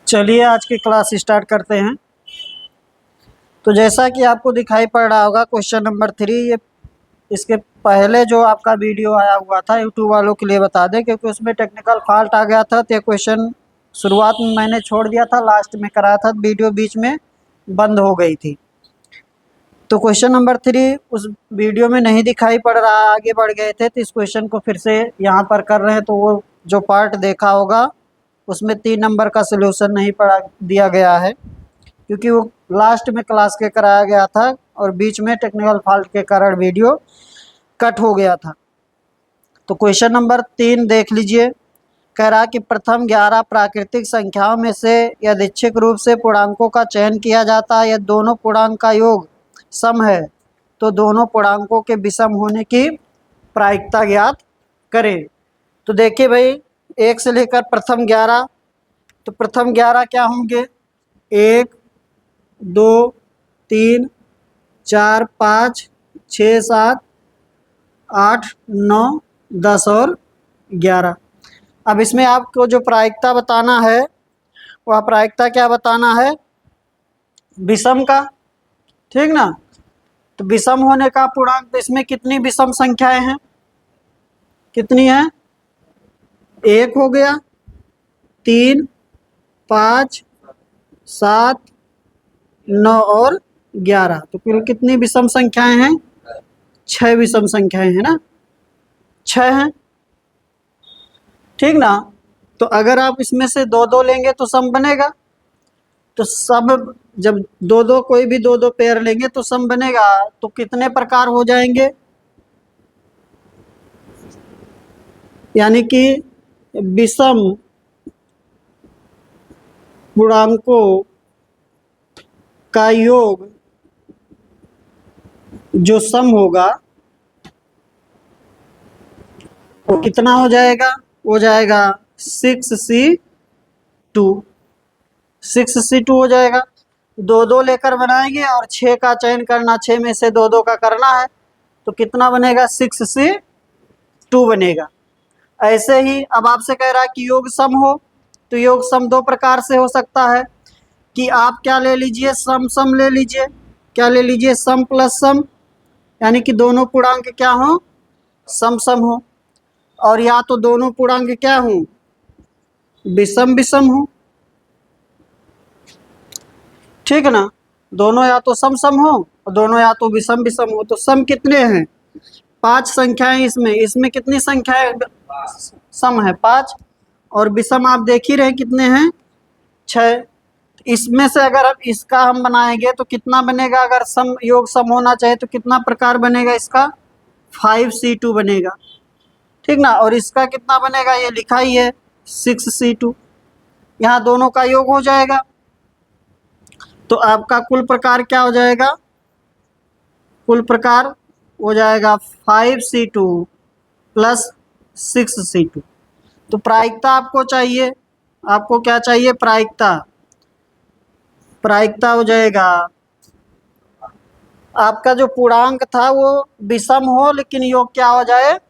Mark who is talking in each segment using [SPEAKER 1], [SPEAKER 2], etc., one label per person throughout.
[SPEAKER 1] चलिए आज की क्लास स्टार्ट करते हैं। तो जैसा कि आपको दिखाई पड़ रहा होगा क्वेश्चन नंबर 3, ये इसके पहले जो आपका वीडियो आया हुआ था यूट्यूब वालों के लिए बता दें, क्योंकि उसमें टेक्निकल फॉल्ट आ गया था। तो ये क्वेश्चन शुरुआत में मैंने छोड़ दिया था, लास्ट में कराया था, वीडियो बीच में बंद हो गई थी। तो क्वेश्चन नंबर 3 उस वीडियो में नहीं दिखाई पड़ रहा, आगे बढ़ गए थे, तो इस क्वेश्चन को फिर से यहाँ पर कर रहे हैं। तो वो जो पार्ट देखा होगा उसमें 3 नंबर का सलूशन नहीं पड़ा दिया गया है, क्योंकि वो लास्ट में क्लास के कराया गया था और बीच में टेक्निकल फॉल्ट के कारण वीडियो कट हो गया था। तो क्वेश्चन नंबर 3 देख लीजिए। कह रहा कि प्रथम 11 प्राकृतिक संख्याओं में से यादृच्छिक रूप से पूर्णांकों का चयन किया जाता है। यदि दोनों पूर्णांक का योग सम है तो दोनों पूर्णांकों के विषम होने की प्रायिकता ज्ञात करें। तो देखिए भाई, 1 से लेकर प्रथम 11, तो प्रथम 11 क्या होंगे? 1, 2, 3, 4, 5, 6, 7, 8, 9, 10 और 11। अब इसमें आपको जो प्रायिकता बताना है, वह प्रायिकता क्या बताना है? विषम का, ठीक ना। तो विषम होने का पूर्णांक, तो इसमें कितनी विषम संख्याएं हैं? कितनी है? 1 हो गया, 3, 5, 7, 9 और 11। तो कुल कितनी विषम संख्याएं हैं? 6 विषम संख्याएं हैं ना, 6 हैं, ठीक ना। तो अगर आप इसमें से 2-2 लेंगे तो सम बनेगा। तो सब जब 2-2 कोई भी 2-2 पेयर लेंगे तो सम बनेगा। तो कितने प्रकार हो जाएंगे? यानी कि विषम पूर्णांकों का योग जो सम होगा वो कितना हो जाएगा? हो जाएगा 6C2। 6C2 हो जाएगा। 2-2 लेकर बनाएंगे और 6 का चयन करना, 6 में से 2-2 का करना है, तो कितना बनेगा? 6C2 बनेगा। ऐसे ही अब आपसे कह रहा है कि योग सम हो, तो योग सम 2 प्रकार से हो सकता है कि आप क्या ले लीजिए? सम सम ले लीजिए। क्या ले लीजिए? सम प्लस सम, यानी कि दोनों पूर्णांक क्या हो? सम सम हो। और या तो दोनों पूर्णांक क्या हो? विषम विषम हो, ठीक है ना। दोनों या तो सम सम हो और दोनों या तो विषम विषम हो। तो सम कितने हैं? 5 संख्याएं इसमें। इसमें कितनी संख्याएं सम है? 5। और विषम आप देख ही रहे कितने हैं? 6। इसमें से अगर अब इसका हम बनाएंगे तो कितना बनेगा? अगर सम योग सम होना चाहिए तो कितना प्रकार बनेगा इसका? 5C2 बनेगा, ठीक ना। और इसका कितना बनेगा? ये लिखा ही है 6C2। यहाँ दोनों का योग हो जाएगा, तो आपका कुल प्रकार क्या हो जाएगा? कुल प्रकार हो जाएगा 5C2 प्लस 6C2। तो प्रायिकता आपको चाहिए, आपको क्या चाहिए? प्रायिकता। प्रायिकता हो जाएगा आपका जो पूर्णांक था वो विषम हो लेकिन योग क्या हो जाए?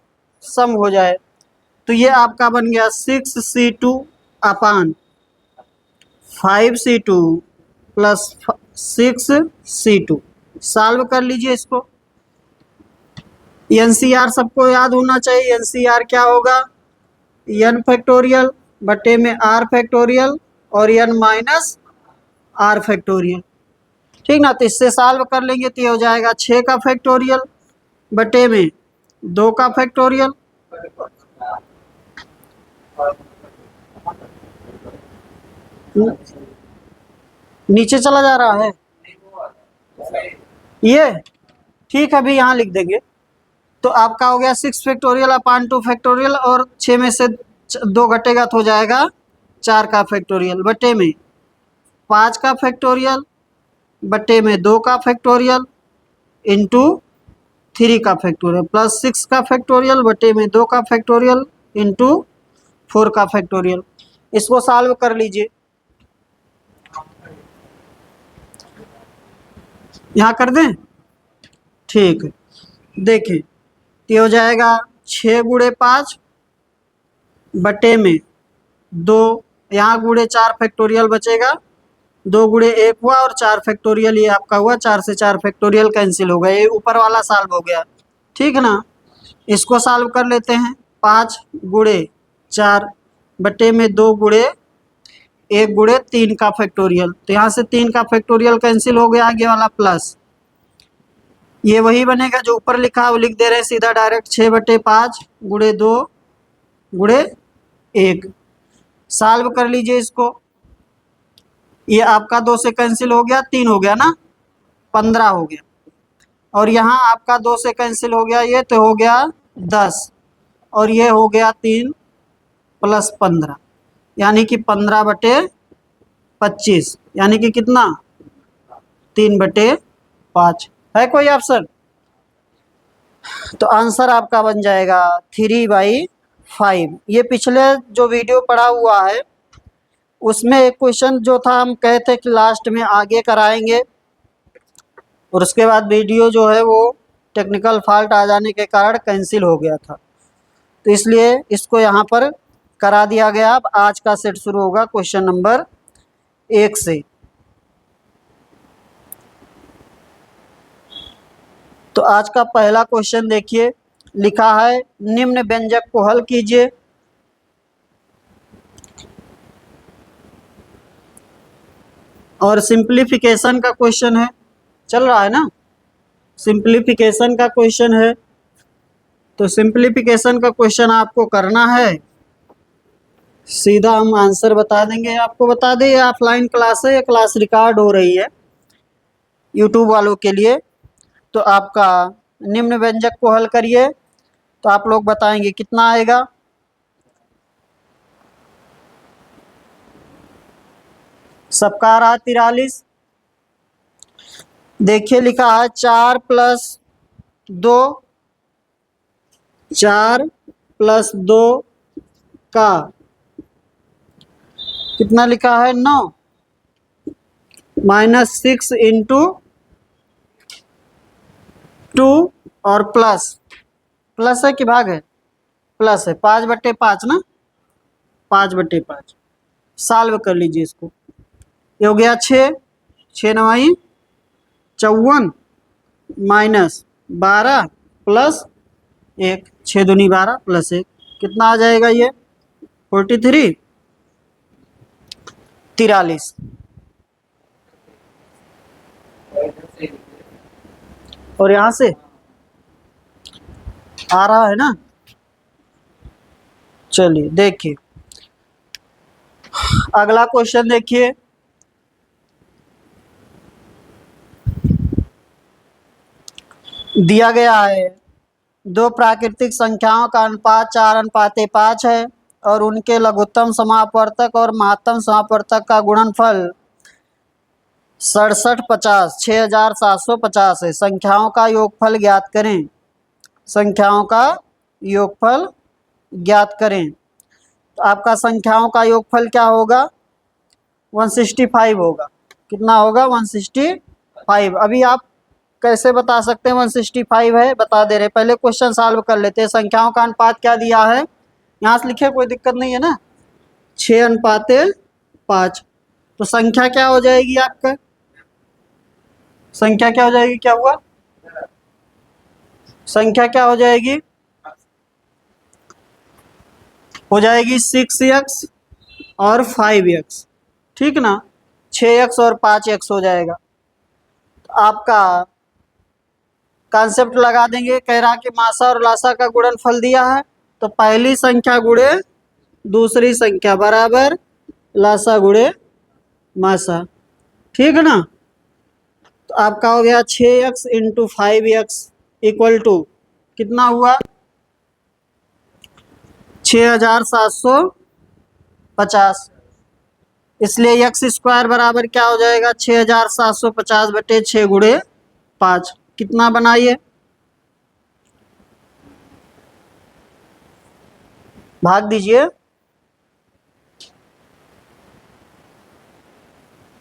[SPEAKER 1] सम हो जाए। तो ये आपका बन गया 6C2 अपान 5C2 प्लस 6C2। सॉल्व कर लीजिए इसको। एनसीआर सबको याद होना चाहिए। एनसीआर क्या होगा? n फैक्टोरियल बटे में r फैक्टोरियल और n माइनस r फैक्टोरियल, ठीक ना। तो इससे सॉल्व कर लेंगे तो ये हो जाएगा 6 का फैक्टोरियल बटे में 2 का फैक्टोरियल। नीचे चला जा रहा है ये, ठीक है, अभी यहाँ लिख देंगे। तो आपका हो गया 6 फैक्टोरियल अपान 2 फैक्टोरियल, और 6 में से 2 घटेगा तो हो जाएगा 4 का फैक्टोरियल बटे में 5 का फैक्टोरियल बटे में 2 का फैक्टोरियल इंटू 3 का फैक्टोरियल प्लस 6 का फैक्टोरियल बटे में 2 का फैक्टोरियल इंटू 4 का फैक्टोरियल। इसको सॉल्व कर लीजिए। यहाँ कर दें, ठीक है। देखिए ये हो जाएगा 6 गुणे 5 बटे में 2, यहाँ गुणे 4 फैक्टोरियल बचेगा, 2 गुणे 1 हुआ और 4 फैक्टोरियल ये आपका हुआ, 4 से 4 फैक्टोरियल कैंसिल हो गया, ये ऊपर वाला सॉल्व हो गया। ठीक ना, इसको सॉल्व कर लेते हैं। 5 गुणे 4 बटे में 2 गुणे 1 गुणे 3 का फैक्टोरियल, तो यहाँ से 3 का फैक्टोरियल कैंसिल हो गया, आगे वाला प्लस, ये वही बनेगा जो ऊपर लिखा है वो लिख दे रहे हैं सीधा डायरेक्ट, 6 बटे 5 गुणे 2 गुणे 1। सॉल्व कर लीजिए इसको, ये आपका 2 से कैंसिल हो गया, 3 हो गया ना, 15 हो गया, और यहाँ आपका 2 से कैंसिल हो गया, ये तो हो गया 10, और ये हो गया 3 प्लस 15, यानी कि 15 बटे 25, यानी कि कितना, 3 बटे 5। है कोई ऑप्शन? तो आंसर आपका बन जाएगा 3/5। ये पिछले जो वीडियो पड़ा हुआ है उसमें एक क्वेश्चन जो था हम कहे थे कि लास्ट में आगे कराएंगे, और उसके बाद वीडियो जो है वो टेक्निकल फॉल्ट आ जाने के कारण कैंसिल हो गया था, तो इसलिए इसको यहाँ पर करा दिया गया। अब आज का सेट शुरू होगा क्वेश्चन नंबर 1 से। तो आज का पहला क्वेश्चन देखिए, लिखा है निम्न व्यंजक को हल कीजिए। और सिंप्लीफिकेशन का क्वेश्चन है, चल रहा है ना, सिंप्लीफिकेशन का क्वेश्चन है। तो सिंप्लीफिकेशन का क्वेश्चन आपको करना है, सीधा हम आंसर बता देंगे। आपको बता दें ये ऑफलाइन क्लास है, ये क्लास रिकॉर्ड हो रही है यूट्यूब वालों के लिए। तो आपका निम्न व्यंजक को हल करिए, तो आप लोग बताएंगे कितना आएगा। सबका आ रहा है 43। देखिए लिखा है 4 + 2, 4 + 2 का कितना लिखा है 9, -6 × 2 और प्लस है कि भाग है, प्लस है, 5 बटे 5 ना, 5 बटे 5। सॉल्व कर लीजिए इसको, ये हो गया 6, 6 9 54 -12 + 1, 6 दूनी 12 + 1, कितना आ जाएगा ये 43। और यहाँ से आ रहा है ना, चलिए देखिए अगला क्वेश्चन देखिए। दिया गया है 2 प्राकृतिक संख्याओं का अनुपात 4:5 है और उनके लघुत्तम समापवर्तक और महत्तम समापवर्तक का गुणनफल 6750 6750 है। संख्याओं का योगफल ज्ञात करें, संख्याओं का योगफल ज्ञात करें। तो आपका संख्याओं का योगफल क्या होगा, 165 होगा। कितना होगा 165। अभी आप कैसे बता सकते हैं 165 है, बता दे रहे, पहले क्वेश्चन सॉल्व कर लेते हैं। संख्याओं का अनुपात क्या दिया है, यहाँ से लिखे, कोई दिक्कत नहीं है ना, 6:5। तो संख्या क्या हो जाएगी आपका, संख्या क्या हो जाएगी, क्या हुआ, संख्या क्या हो जाएगी, हो जाएगी 6x और 5x, ठीक ना, 6x और 5x हो जाएगा। तो आपका कॉन्सेप्ट लगा देंगे, कह रहा कि मासा और लासा का गुणनफल दिया है, तो पहली संख्या गुणे दूसरी संख्या बराबर लासा गुणे मासा, ठीक है ना। तो आपका हो गया 6x × 5x = कितना हुआ 6750। इसलिए x² बराबर क्या हो जाएगा 6750 बटे 6 × 5, कितना बनाइए, भाग दीजिए,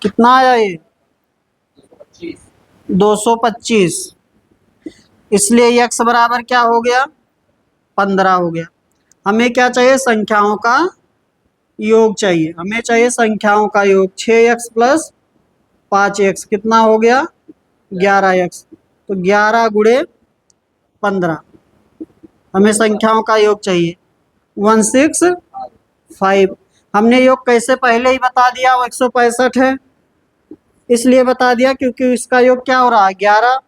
[SPEAKER 1] कितना आया ये 225। इसलिए x बराबर क्या हो गया 15 हो गया। हमें क्या चाहिए, संख्याओं का योग चाहिए, हमें चाहिए संख्याओं का योग। 6x प्लस 5x कितना हो गया, 11x। तो 11 गुणे 15 हमें संख्याओं का योग चाहिए 165। हमने योग कैसे पहले ही बता दिया, वो 165 है, इसलिए बता दिया क्योंकि इसका योग क्या हो रहा है, 11।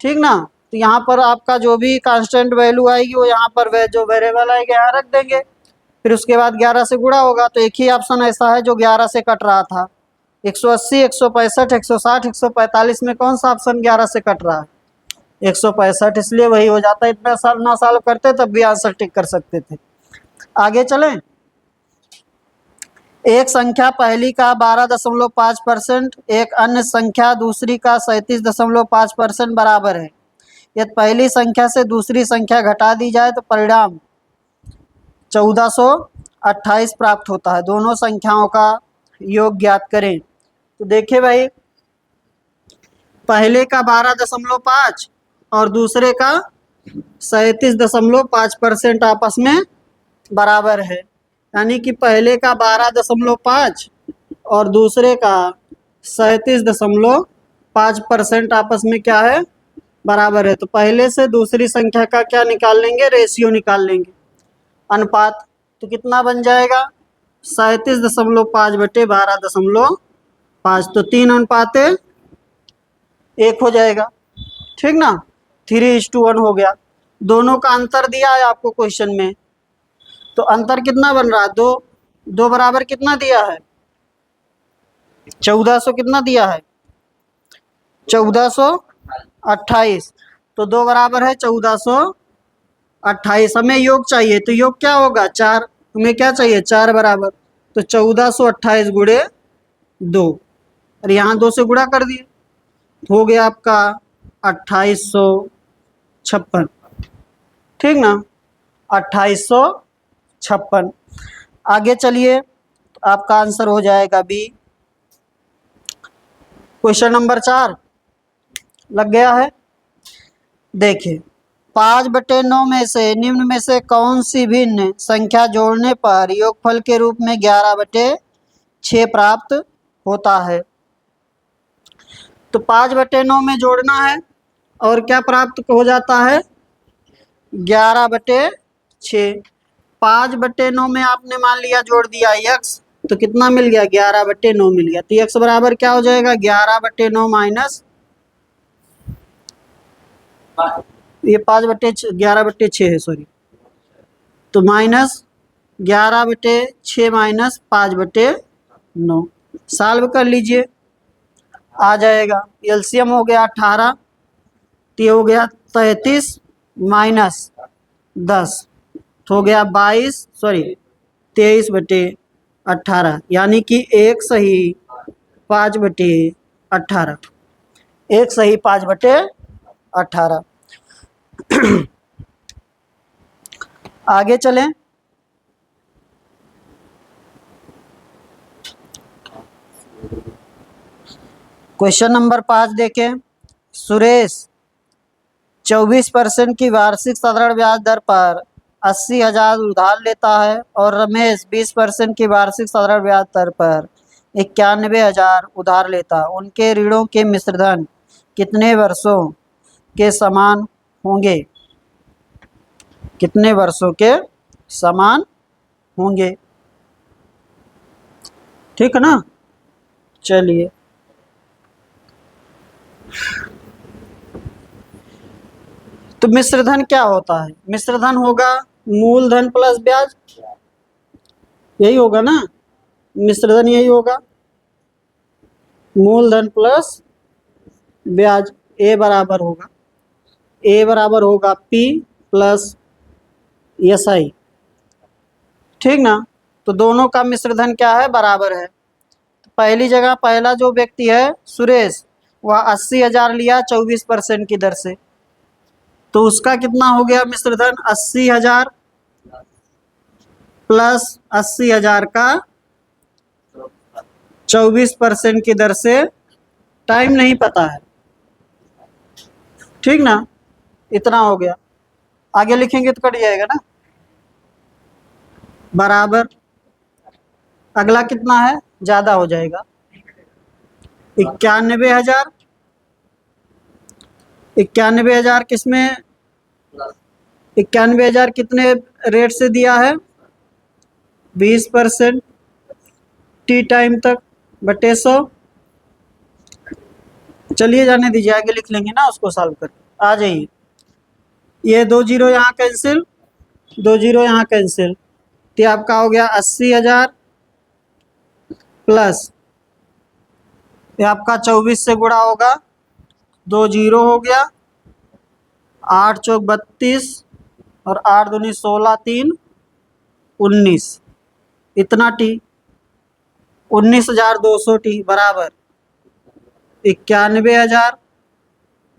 [SPEAKER 1] ठीक ना। तो यहाँ पर आपका जो भी कांस्टेंट वैल्यू आएगी वो यहाँ पर जो वेरिएबल आएगा यहाँ रख देंगे, फिर उसके बाद 11 से गुणा होगा। तो एक ही ऑप्शन ऐसा है जो 11 से कट रहा था। 180, 165, 160, 145 में कौन सा ऑप्शन 11 से कट रहा है, 165, इसलिए वही हो जाता है। इतना साल ना सॉल्व करते तब भी आंसर टिक कर सकते थे। आगे चलें। एक संख्या पहली का 12.5%, एक अन्य संख्या दूसरी का 37.5% बराबर है। यदि पहली संख्या से दूसरी संख्या घटा दी जाए तो परिणाम 1428 प्राप्त होता है। दोनों संख्याओं का योग ज्ञात करें। तो देखिए भाई, पहले का 12.5 और दूसरे का 37.5% आपस में बराबर है। यानी कि पहले का 12.5 और दूसरे का 37.5% आपस में क्या है, बराबर है। तो पहले से दूसरी संख्या का क्या निकाल लेंगे, रेशियो निकाल लेंगे, अनुपात। तो कितना बन जाएगा, 37.5 बटे 12.5, तो 3:1 हो जाएगा। ठीक ना, 3:1 हो गया। दोनों का अंतर दिया है आपको क्वेश्चन में, तो अंतर कितना बन रहा है, 2। 2 बराबर कितना दिया है, 1400 कितना दिया है, 1428। तो 2 बराबर है 1428। हमें योग चाहिए, तो योग क्या होगा, 4। हमें क्या चाहिए, 4 बराबर। तो 1428 गुणे 2, और यहाँ 2 से गुणा कर दिए, हो गया आपका 2856। ठीक ना, 2856। आगे चलिए, आपका आंसर हो जाएगा बी। क्वेश्चन नंबर 4 लग गया है। देखिए, 5/9 में से निम्न में से कौन सी भिन्न संख्या जोड़ने पर योगफल के रूप में 11/6 प्राप्त होता है। तो 5/9 में जोड़ना है और क्या प्राप्त हो जाता है, 11/6। 5/9 में आपने मान लिया जोड़ दिया x, तो कितना मिल गया, 11/9 मिल गया। तो x बराबर क्या हो जाएगा, 11/9 माइनस, ये 11/6 है, सॉरी। तो माइनस 11/6 माइनस 5/9, सॉल्व कर लीजिए, आ जाएगा। एलसीएम हो गया 18, तो ये हो गया 33 माइनस 10, तो हो गया 23/18, यानी कि एक सही 5/18, एक सही 5/18। आगे चलें। क्वेश्चन नंबर 5 देखें। सुरेश 24% की वार्षिक साधारण ब्याज दर पर 80,000 उधार लेता है और रमेश 20% की वार्षिक साधारण ब्याज दर पर 91,000 उधार लेता है। उनके ऋणों के मिश्रधन कितने वर्षों के समान होंगे, कितने वर्षों के समान होंगे। ठीक है ना। चलिए, तो मिश्रधन क्या होता है, मिश्रधन होगा मूलधन प्लस ब्याज, यही होगा ना, मिश्रधन यही होगा, मूलधन प्लस ब्याज। ए बराबर होगा P प्लस SI। ठीक ना। तो दोनों का मिश्रधन क्या है, बराबर है। तो पहली जगह पहला जो व्यक्ति है सुरेश, वह 80,000 लिया 24% की दर से, तो उसका कितना हो गया मिश्रधन, 80,000 प्लस 80,000 का 24% की दर से, टाइम नहीं पता है। ठीक ना, इतना हो गया। आगे लिखेंगे तो कट जाएगा ना। बराबर, अगला कितना है, ज़्यादा हो जाएगा, 91,000। 91,000 किसमें, 91,000 कितने रेट से दिया है, 20% टी टाइम तक बटे 100। चलिए जाने दीजिए, आगे लिख लेंगे ना उसको सॉल्व कर। आ जाइए, ये 2 जीरो यहाँ कैंसिल, 2 जीरो यहाँ कैंसिल, तो आपका हो गया 80,000 प्लस ये आपका 24 से गुणा होगा, 2 जीरो हो गया, 8 चौक 32 और 8 दूनी 16, 3 19, इतना टी, 19,200 टी बराबर 91,000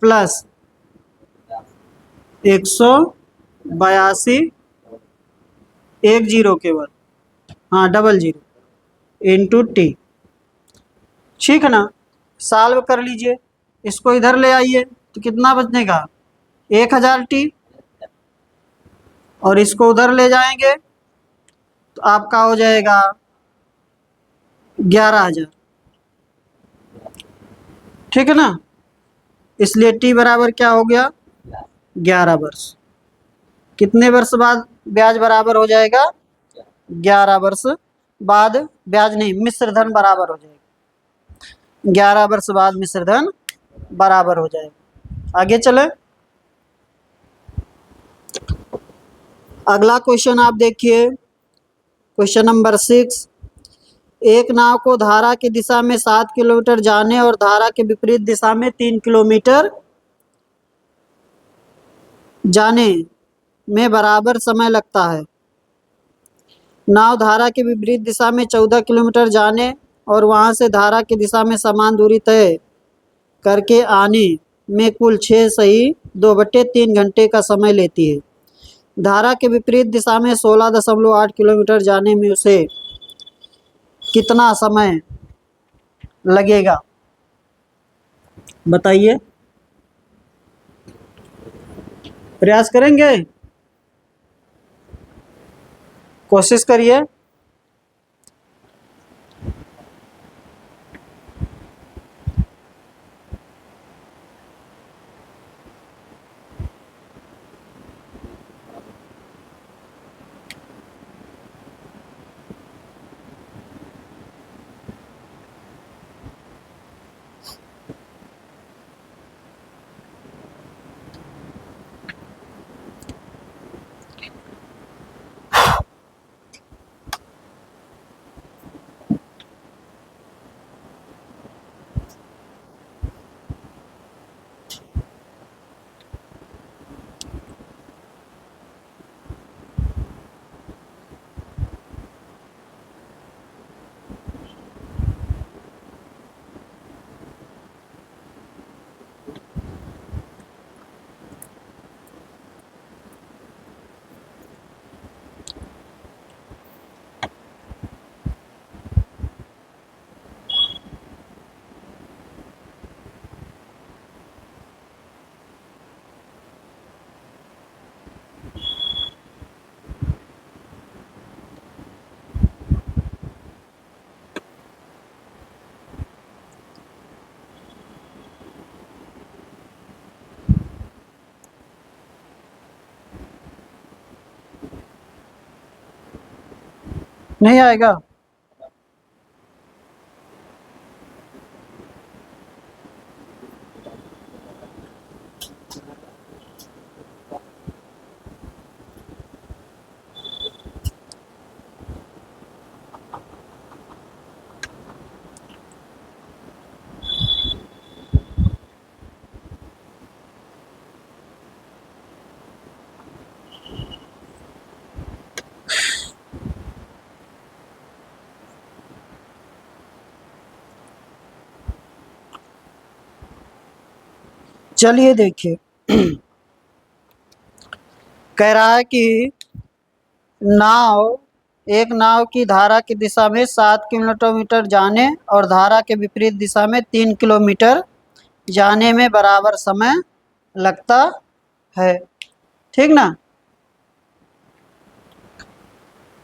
[SPEAKER 1] प्लस 182, एक जीरो केवल, हाँ डबल जीरो इंटू टी। ठीक है ना, सॉल्व कर लीजिए, इसको इधर ले आइए तो कितना बचने का, 1,000 टी, और इसको उधर ले जाएंगे तो आपका हो जाएगा 11,000। ठीक है ना, इसलिए टी बराबर क्या हो गया, 11 वर्ष। कितने वर्ष बाद ब्याज बराबर हो जाएगा, 11 वर्ष बाद ब्याज नहीं, मिश्र धन बराबर हो जाएगा, 11 वर्ष बाद मिश्र धन बराबर हो जाएगा। आगे चले, अगला क्वेश्चन आप देखिए, क्वेश्चन नंबर 6। एक नाव को धारा की दिशा में 7 किलोमीटर जाने और धारा के विपरीत दिशा में 3 किलोमीटर जाने में बराबर समय लगता है। नाव धारा के विपरीत दिशा में 14 किलोमीटर जाने और वहां से धारा की दिशा में समान दूरी तय करके आने में कुल 6 सही 2/3 घंटे का समय लेती है। धारा के विपरीत दिशा में 16.8 किलोमीटर जाने में उसे कितना समय लगेगा, बताइए। प्रयास करेंगे, कोशिश करिए। नहीं आएगा, चलिए देखिए। कह रहा है कि एक नाव की धारा की दिशा में 7 किलोमीटर जाने और धारा के विपरीत दिशा में 3 किलोमीटर जाने में बराबर समय लगता है। ठीक ना,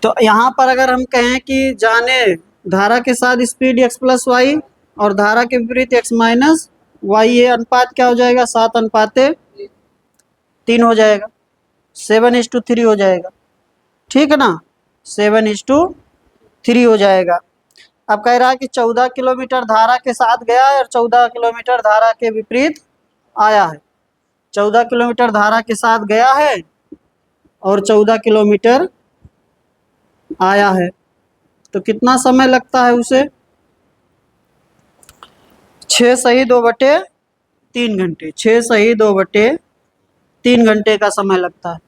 [SPEAKER 1] तो यहाँ पर अगर हम कहें कि जाने धारा के साथ स्पीड x प्लस वाई और धारा के विपरीत x माइनस वाई, ये अनुपात क्या हो जाएगा, 7:3 हो जाएगा, 7:3 हो जाएगा, ठीक है ना, 7:3 हो जाएगा। अब कह रहा है कि 14 किलोमीटर धारा के साथ गया है और 14 किलोमीटर धारा के विपरीत आया है। 14 किलोमीटर धारा के साथ गया है और 14 किलोमीटर आया है, तो कितना समय लगता है उसे, 6 सही 2/3 घंटे, 6 सही 2/3 घंटे का समय लगता है,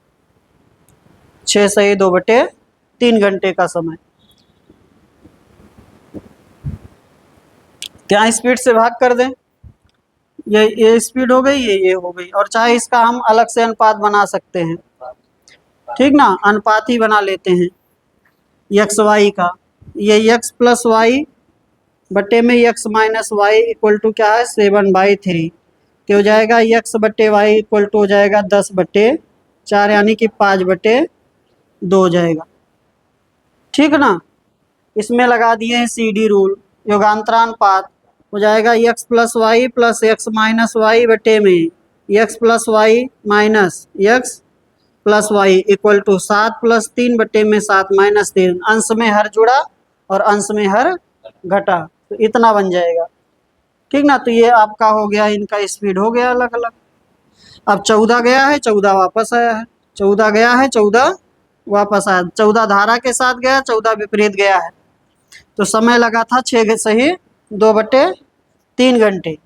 [SPEAKER 1] 6 सही 2/3 घंटे का समय। क्या स्पीड से भाग कर दें, ये स्पीड हो गई, ये हो गई, और चाहे इसका हम अलग से अनुपात बना सकते हैं, ठीक ना, अनुपात ही बना लेते हैं एक्स वाई का। ये एक्स प्लस वाई बटे में X minus Y equal to क्या है, 7/3, तो हो जाएगा एक्स बटे वाई इक्वल टू हो जाएगा 10/4, यानी कि 5/2 हो जाएगा, ठीक है ना। इसमें लगा दिए हैं CD रूल, योगांतरानुपात हो जाएगा X plus Y plus X minus Y बटे में X plus Y minus X plus Y equal to 7 + 3 बटे में 7 - 3, अंश में हर जुड़ा और अंश में हर घटा, तो इतना बन जाएगा, ठीक ना। तो ये आपका हो गया, इनका स्पीड हो गया अलग अलग। अब 14 गया है, 14 वापस आया है, 14 गया है, 14 वापस आया, 14 धारा के साथ गया, 14 विपरीत गया है, तो समय लगा था 6 सही 2/3 घंटे।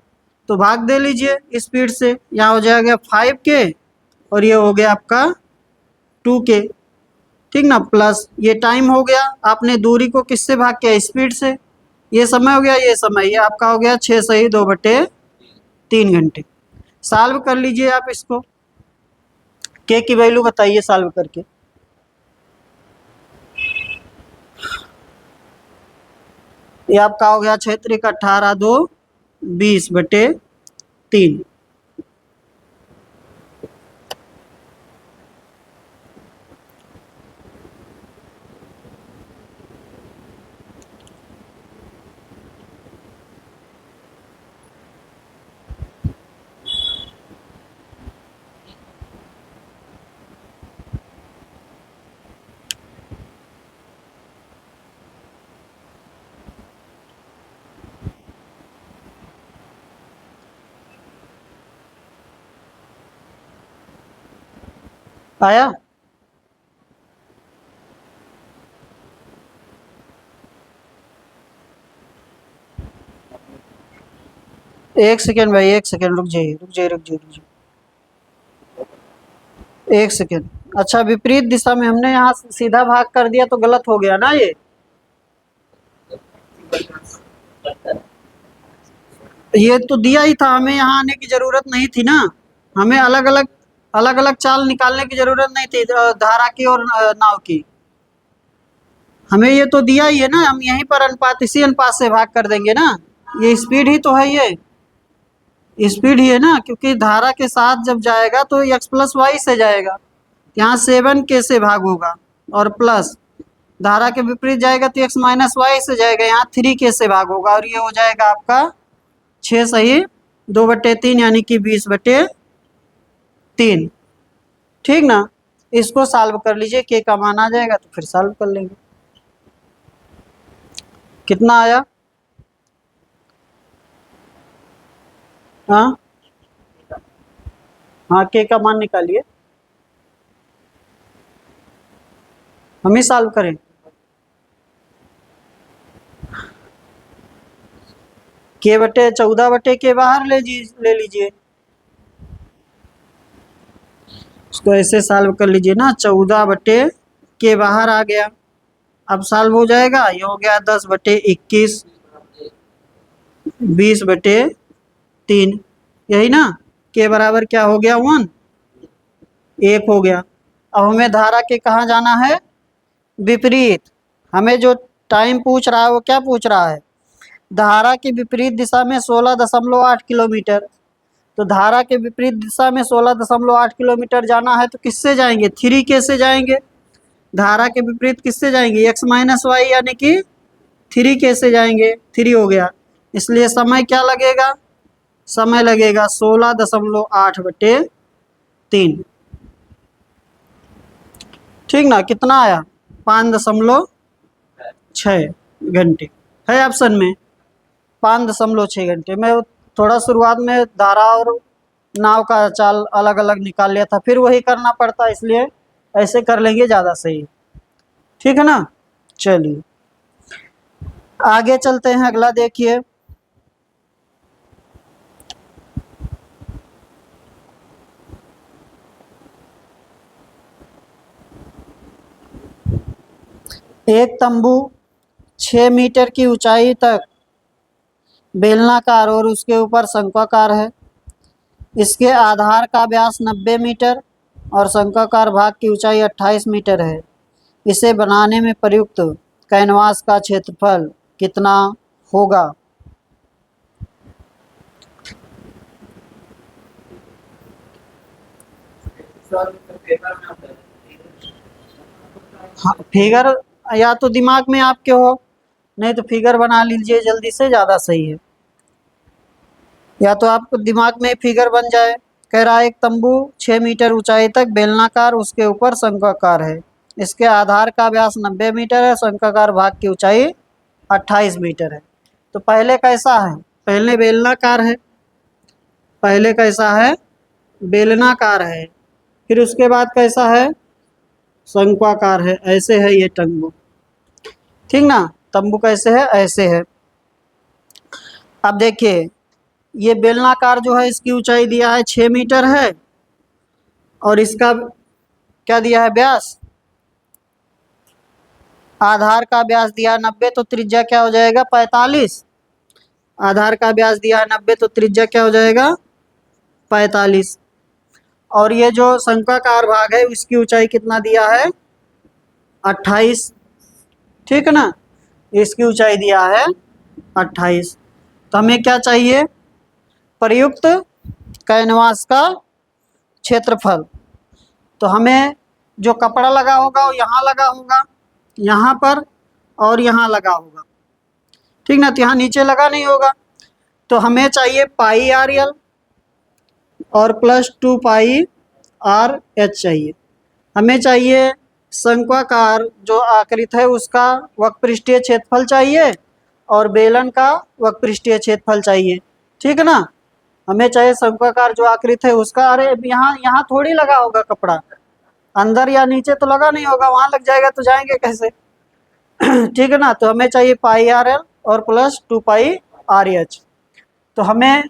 [SPEAKER 1] तो भाग दे लीजिए स्पीड से, यहाँ हो जाएगा 5K और ये हो गया आपका 2K, ठीक ना, प्लस ये टाइम हो गया, आपने दूरी को किससे भाग किया, स्पीड से, ये समय हो गया, ये समय, ये आपका हो गया 6 सही 2/3 घंटे। सॉल्व कर लीजिए आप इसको, K की वैल्यू बताइए सॉल्व करके। ये आपका हो गया 6 × 18 2 20/3। आया, एक सेकेंड भाई, एक सेकेंड, रुक जाइए रुक जाइए रुक जाइए रुक जाइए, एक सेकेंड। अच्छा, विपरीत दिशा में हमने यहाँ सीधा भाग कर दिया तो गलत हो गया ना, ये तो दिया ही था, हमें यहाँ आने की जरूरत नहीं थी ना, हमें अलग अलग चाल निकालने की जरूरत नहीं थी धारा की और नाव की, हमें ये तो दिया ही है ना, हम यहीं पर अनुपात, इसी अनुपात से भाग कर देंगे ना, ये स्पीड ही तो है, ये स्पीड ही है ना, क्योंकि धारा के साथ जब जाएगा तो x प्लस वाई से जाएगा, यहाँ 7K से भाग होगा, और प्लस धारा के विपरीत जाएगा तो x माइनस वाई से जाएगा, यहाँ 3K से भाग होगा, और ये हो जाएगा आपका 6 सही 2/3, यानी कि 20/3, ठीक ना। इसको सॉल्व कर लीजिए, K का मान आ जाएगा तो फिर सॉल्व कर लेंगे। कितना आया, हाँ हाँ, K का मान निकालिए, हम ही सॉल्व करें, K/14/K बाहर ले लीजिए, उसको ऐसे सॉल्व कर लीजिए ना, 14/K बाहर आ गया, अब सॉल्व हो जाएगा, ये हो गया 10/21 20/3, यही ना, K बराबर क्या हो गया 1 हो गया। अब हमें धारा के कहाँ जाना है, विपरीत, हमें जो टाइम पूछ रहा है वो क्या पूछ रहा है, धारा के विपरीत दिशा में 16.8 किलोमीटर, तो धारा के विपरीत दिशा में 16.8 किलोमीटर जाना है तो किससे जाएंगे, 3K से जाएंगे, धारा के विपरीत किससे जाएंगे, x माइनस वाई यानी कि 3 के से जाएंगे, 3 हो गया। इसलिए समय क्या लगेगा, समय लगेगा 16.8/3। ठीक ना, कितना आया 5.6 घंटे है ऑप्शन में, 5.6 घंटे। मैं थोड़ा शुरुआत में धारा और नाव का चाल अलग अलग निकाल लिया था, फिर वही करना पड़ता, इसलिए ऐसे कर लेंगे ज़्यादा सही है। ठीक है ना, चलिए आगे चलते हैं। अगला देखिए, एक तंबू 6 मीटर की ऊंचाई तक बेलनाकार और उसके ऊपर शंक्वाकार है। इसके आधार का व्यास 90 मीटर और शंक्वाकार भाग की ऊंचाई 28 मीटर है। इसे बनाने में प्रयुक्त कैनवास का क्षेत्रफल कितना होगा। हाँ, फिगर या तो दिमाग में आपके हो, नहीं तो फिगर बना लीजिए जल्दी से, ज़्यादा सही है। या तो आपको दिमाग में फिगर बन जाए। कह रहा है एक तंबू 6 मीटर ऊंचाई तक बेलनाकार, उसके ऊपर शंक्वाकार है। इसके आधार का व्यास 90 मीटर है, शंक्वाकार भाग की ऊंचाई 28 मीटर है। तो पहले कैसा है, पहले बेलनाकार है, पहले कैसा है बेलनाकार है, फिर उसके बाद कैसा है शंक्वाकार है, ऐसे है ये तंबू। ठीक ना, तंबू कैसे है, ऐसे है। अब देखिए ये बेलनाकार जो है इसकी ऊंचाई दिया है 6 मीटर है, और इसका क्या दिया है व्यास, आधार का व्यास दिया है 90, तो त्रिज्या क्या हो जाएगा 45। आधार का व्यास दिया है 90, तो त्रिज्या क्या हो जाएगा 45। और ये जो शंक्वाकार भाग है उसकी ऊंचाई कितना दिया है 28। ठीक है ना, इसकी ऊंचाई दिया है 28। तो हमें क्या चाहिए, प्रयुक्त कैनवास का क्षेत्रफल। तो हमें जो कपड़ा लगा होगा वो यहाँ लगा होगा, यहाँ पर और यहाँ लगा होगा। ठीक ना, तो यहाँ नीचे लगा नहीं होगा। तो हमें चाहिए पाई आर एल और प्लस 2 पाई आर एच चाहिए। हमें चाहिए शंक्वाकार जो आकृति है उसका वक्रपृष्ठीय क्षेत्रफल चाहिए, और बेलन का वक्रपृष्ठीय क्षेत्रफल चाहिए। ठीक है ना, हमें चाहिए शंक्वाकार जो आकृति है उसका। अरे यहाँ यहाँ थोड़ी लगा होगा कपड़ा, अंदर या नीचे तो लगा नहीं होगा, वहाँ लग जाएगा तो जाएंगे कैसे। ठीक है ना, तो हमें चाहिए पाई आर एल और प्लस 2 पाई आर एच। तो हमें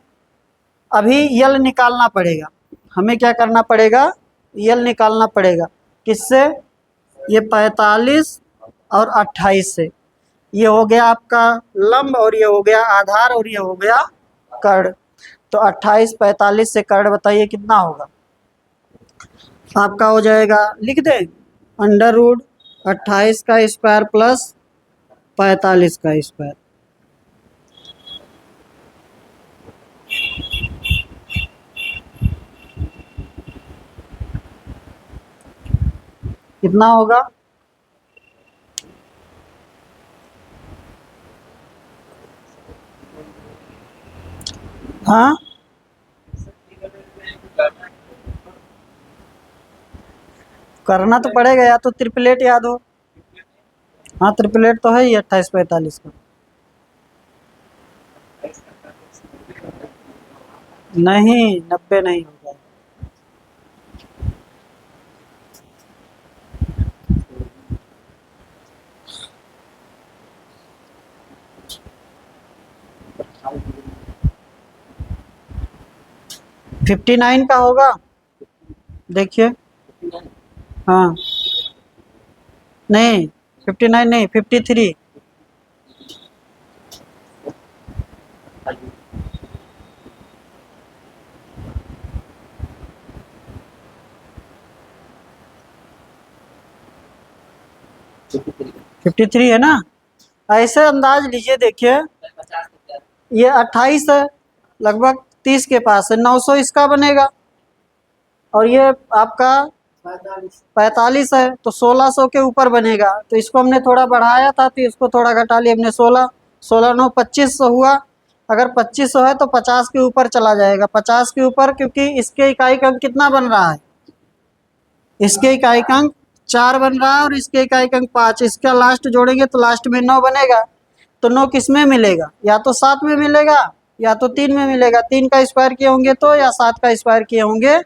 [SPEAKER 1] अभी यल निकालना पड़ेगा। हमें क्या करना पड़ेगा, यल निकालना पड़ेगा। किससे, ये 45 और 28 से। ये हो गया आपका लंब और ये हो गया आधार और ये हो गया कर्ण। तो 28 45 से कर्ण बताइए कितना होगा। आपका हो जाएगा, लिख दें, √28 का स्क्वायर प्लस 45 का स्क्वायर। कितना होगा, हाँ करना तो पड़ेगा, या तो ट्रिपलेट याद हो। हाँ ट्रिपलेट तो है ही 28 45 का। नहीं 90 नहीं होगा। फिफ्टी 59 का होगा, देखिए। हाँ नहीं 59 नहीं 53। फिफ्टी थ्री है ना, ऐसे अंदाज लीजिए। देखिए ये 28 है, लगभग 30 के पास है, 900 इसका बनेगा। और ये आपका 45 है, तो 1600 के ऊपर बनेगा। तो इसको हमने थोड़ा बढ़ाया था, तो इसको थोड़ा घटा लिया हमने। 16 16 9 2500 हुआ। अगर 2500 है तो 50 के ऊपर चला जाएगा, 50 के ऊपर, क्योंकि इसके इकाई का अंक कितना बन रहा है, इसके इकाई का अंक 4 बन रहा है और इसके इकाई का अंक 5। इसका लास्ट जोड़ेंगे तो लास्ट में 9 बनेगा। तो 9 किस में मिलेगा, या तो 7 में मिलेगा या तो 3 में मिलेगा। 3 का स्क्वायर किए होंगे तो, या 7 का स्क्वायर किए होंगे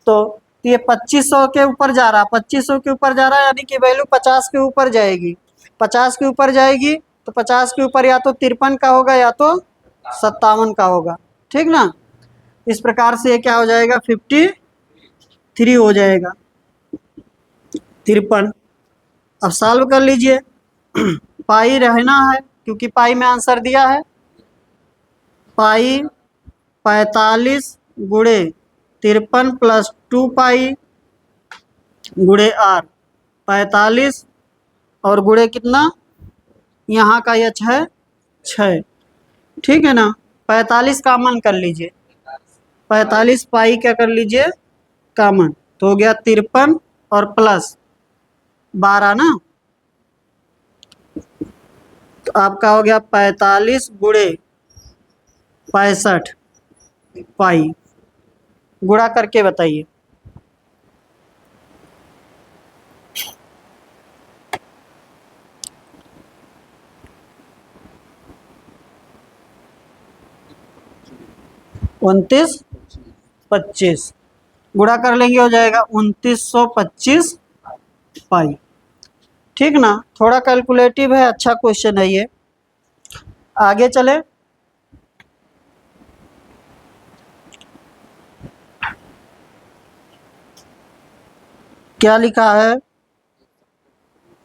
[SPEAKER 1] तो ये 2500 के ऊपर जा रहा है, 2500 के ऊपर जा रहा है, यानी कि वैल्यू 50 के ऊपर जाएगी। 50 के ऊपर जाएगी तो 50 के ऊपर या तो 53 का होगा या तो 57 का होगा। ठीक ना। इस प्रकार से ये क्या हो जाएगा, 53 हो जाएगा, 53। अब सॉल्व कर लीजिए। पाई रहना है क्योंकि पाई में आंसर दिया है। पाई 45 गुणे 53 प्लस 2 पाई गुणे आर। 45 और गुणे कितना, यहाँ का यह 6। ठीक है ना। 45 कामन कर लीजिए, 45 पाई क्या कर लीजिए कामन, तो हो गया 53 और प्लस 12 ना। तो आपका हो गया 45 गुणे 65 पाई। गुणा करके बताइए। उनतीस 25 गुणा कर लेंगे, हो जाएगा 2925 पाई। ठीक ना। थोड़ा कैलकुलेटिव है, अच्छा क्वेश्चन है ये। आगे चले। क्या लिखा है,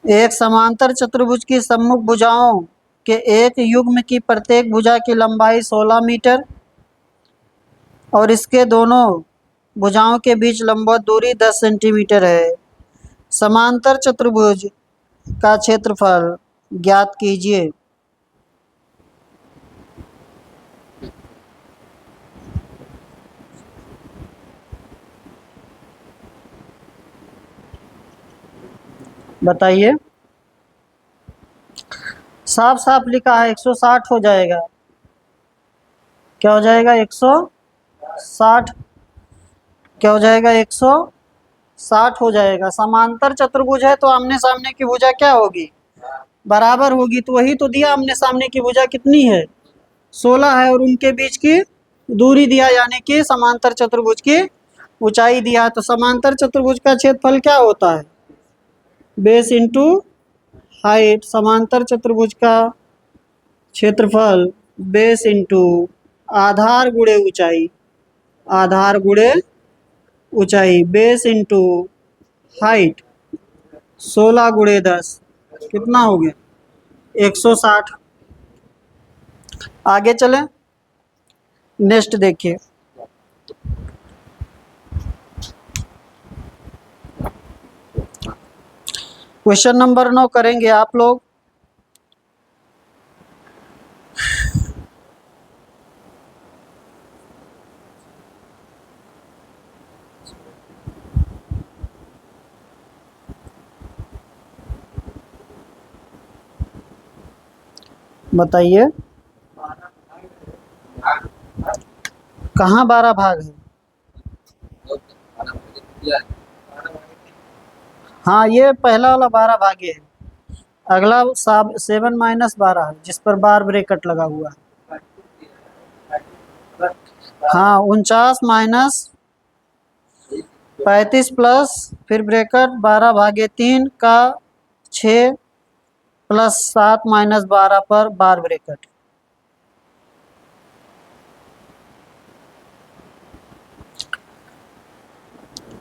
[SPEAKER 1] एक समांतर चतुर्भुज की सम्मुख भुजाओं के एक युग्म की प्रत्येक भुजा की लंबाई 16 मीटर और इसके दोनों भुजाओं के बीच लंबवत दूरी 10 सेंटीमीटर है। समांतर चतुर्भुज का क्षेत्रफल ज्ञात कीजिए। बताइए। साफ साफ लिखा है 160 हो जाएगा। क्या हो जाएगा, 160। क्या हो जाएगा, 160 हो जाएगा। समांतर चतुर्भुज है तो आमने सामने की भुजा क्या होगी, बराबर होगी। तो वही तो दिया, आमने सामने की भुजा कितनी है, 16 है, और उनके बीच की दूरी दिया, यानी कि समांतर चतुर्भुज की ऊंचाई दिया। तो समांतर चतुर्भुज का क्षेत्रफल क्या होता है, बेस इंटू हाइट। समांतर चतुर्भुज का क्षेत्रफल बेस इंटू आधार गुणे ऊंचाई, आधार गुणे ऊंचाई, बेस इंटू हाइट 16 गुणे 10, कितना हो गया, 160। आगे चलें, नेक्स्ट देखिए। क्वेश्चन नंबर 9 करेंगे आप लोग। बताइए, कहाँ 12 भाग है। हाँ, ये पहला वाला 12 भागे है। अगला 7 माइनस 12 है, जिस पर बार ब्रैकेट लगा हुआ है। हाँ, 49 माइनस 35 प्लस फिर ब्रैकेट 12 भागे 3 का 6 प्लस 7 माइनस 12 पर बार ब्रैकेट।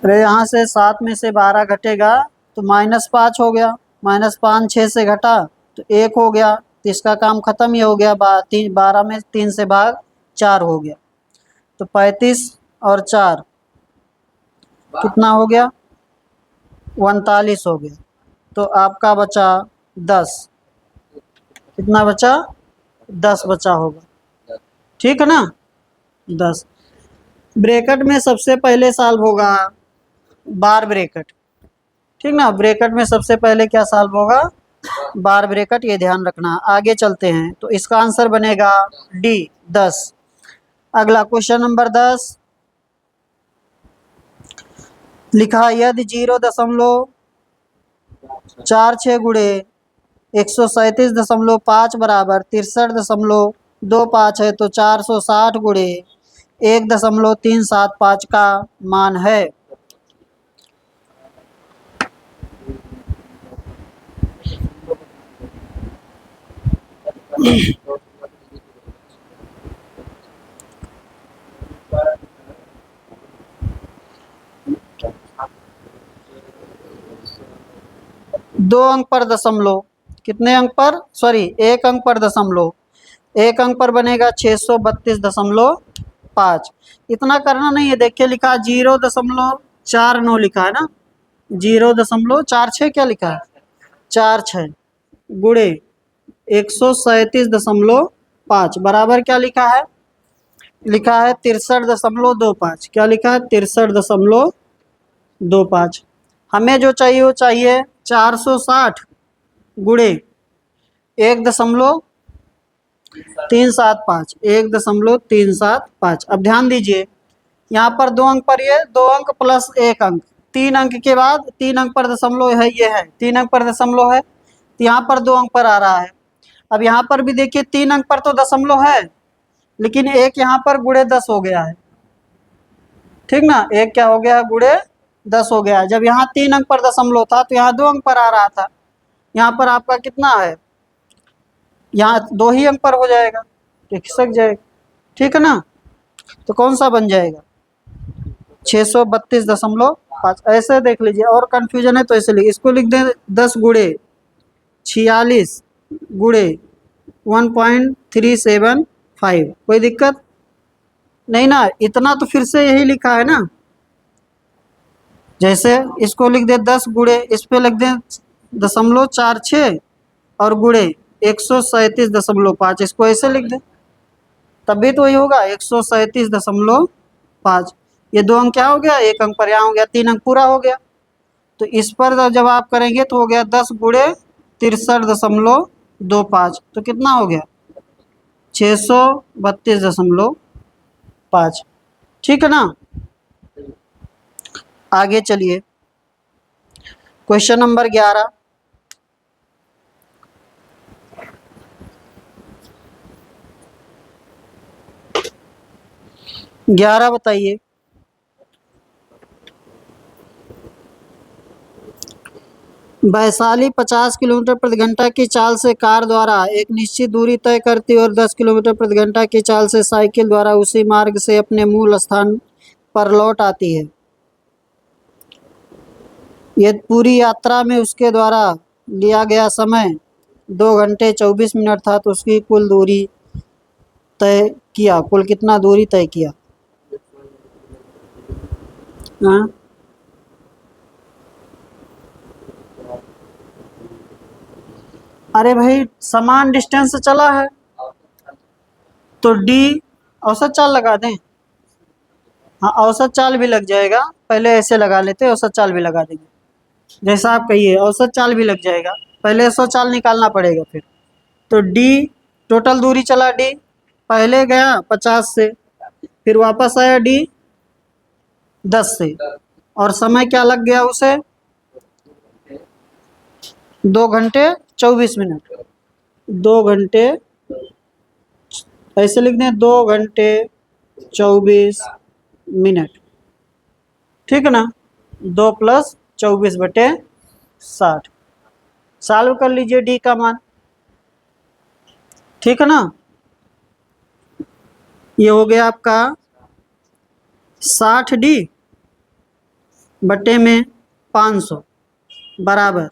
[SPEAKER 1] अरे यहाँ से 7 में से 12 घटेगा तो -5 हो गया, -5 6 से घटा तो 1 हो गया। तो इसका काम खत्म ही हो गया। 12 में 3 से भाग 4 हो गया। तो 35 और 4 कितना हो गया, 39 हो गया। तो आपका बचा 10। कितना बचा, 10 बचा होगा। ठीक है ना, 10। ब्रैकेट में सबसे पहले सॉल्व होगा बार ब्रेकेट, ठीक ना। ब्रेकेट में सबसे पहले क्या सॉल्व होगा, बार ब्रेकेट, ये ध्यान रखना। आगे चलते हैं, तो इसका आंसर बनेगा डी 10। अगला क्वेश्चन नंबर 10 लिखा, यदि 0.46 गुणे 137.5 बराबर 63.25 है, तो 460 गुणे 1.375 का मान है। दो अंक पर दशमलव, कितने अंक पर, सॉरी एक अंक पर दशमलव, एक अंक पर बनेगा 632.5। इतना करना नहीं है, देखिए लिखा 0.49 लिखा है ना, 0.46 क्या लिखा है, 46 गुणे 137.5 बराबर क्या लिखा है, लिखा है 63.25। क्या लिखा है, 63.25। हमें जो चाहिए वो चाहिए 460 गुणे 1.375, 1.375। अब ध्यान दीजिए, यहाँ पर दो अंक पर ये दो अंक प्लस एक अंक, तीन अंक के बाद तीन अंक पर दशमलव है, ये है तीन अंक पर दशमलव है, तो यहाँ पर दो अंक पर आ रहा है। अब यहाँ पर भी देखिए तीन अंक पर तो दशमलव है, लेकिन एक यहाँ पर गुणे 10 हो गया है, ठीक ना, एक क्या हो गया है, गुणे 10 हो गया है। जब यहाँ तीन अंक पर दशमलव था तो यहाँ दो अंक पर आ रहा था, यहाँ पर आपका कितना है, यहाँ दो ही अंक पर हो जाएगा, तो खिसक जाएगा, ठीक है ना। तो कौन सा बन जाएगा, 632.5। ऐसे देख लीजिए, और कंफ्यूजन है तो ऐसे लिख, इसको लिख दें 10 गुणे 46 गुणे 1.375, कोई दिक्कत नहीं ना। इतना तो फिर से यही लिखा है ना, जैसे इसको लिख दे 10 गुणे, इस पे लिख दें 0.46 और गुणे 137.5, इसको ऐसे लिख दें, तभी तो वही होगा 137.5। ये दो अंक क्या हो गया, एक अंक पर यहाँ हो गया, तीन अंक पूरा हो गया। तो इस पर जब आप करेंगे तो हो गया 10 गुणे 63.25, तो कितना हो गया 632.5, ठीक है ना। आगे चलिए, क्वेश्चन नंबर 11 बताइए, वैशाली 50 किलोमीटर प्रति घंटा की चाल से कार द्वारा एक निश्चित दूरी तय करती और 10 किलोमीटर प्रति घंटा की चाल से साइकिल द्वारा उसी मार्ग से अपने मूल स्थान पर लौट आती है। यदि पूरी यात्रा में उसके द्वारा लिया गया समय 2 घंटे 24 मिनट था, तो उसकी कुल दूरी तय किया, कुल कितना दूरी तय किया। हाँ, अरे भाई समान डिस्टेंस से चला है तो डी औसत चाल लगा दें। हाँ, औसत चाल भी लग जाएगा, पहले ऐसे लगा लेते, औसत चाल भी लगा देंगे, जैसा आप कहिए, औसत चाल भी लग जाएगा, पहले औसत चाल निकालना पड़ेगा फिर। तो डी टोटल दूरी चला, डी पहले गया 50 से, फिर वापस आया डी 10 से, और समय क्या लग गया उसे, 2 घंटे 24 मिनट, 2 घंटे, ऐसे लिख दें 2 घंटे 24 मिनट, ठीक है ना। 2 + 24/60 सॉल्व कर लीजिए डी का मान, ठीक है ना। ये हो गया आपका 60D बटे में 500 बराबर,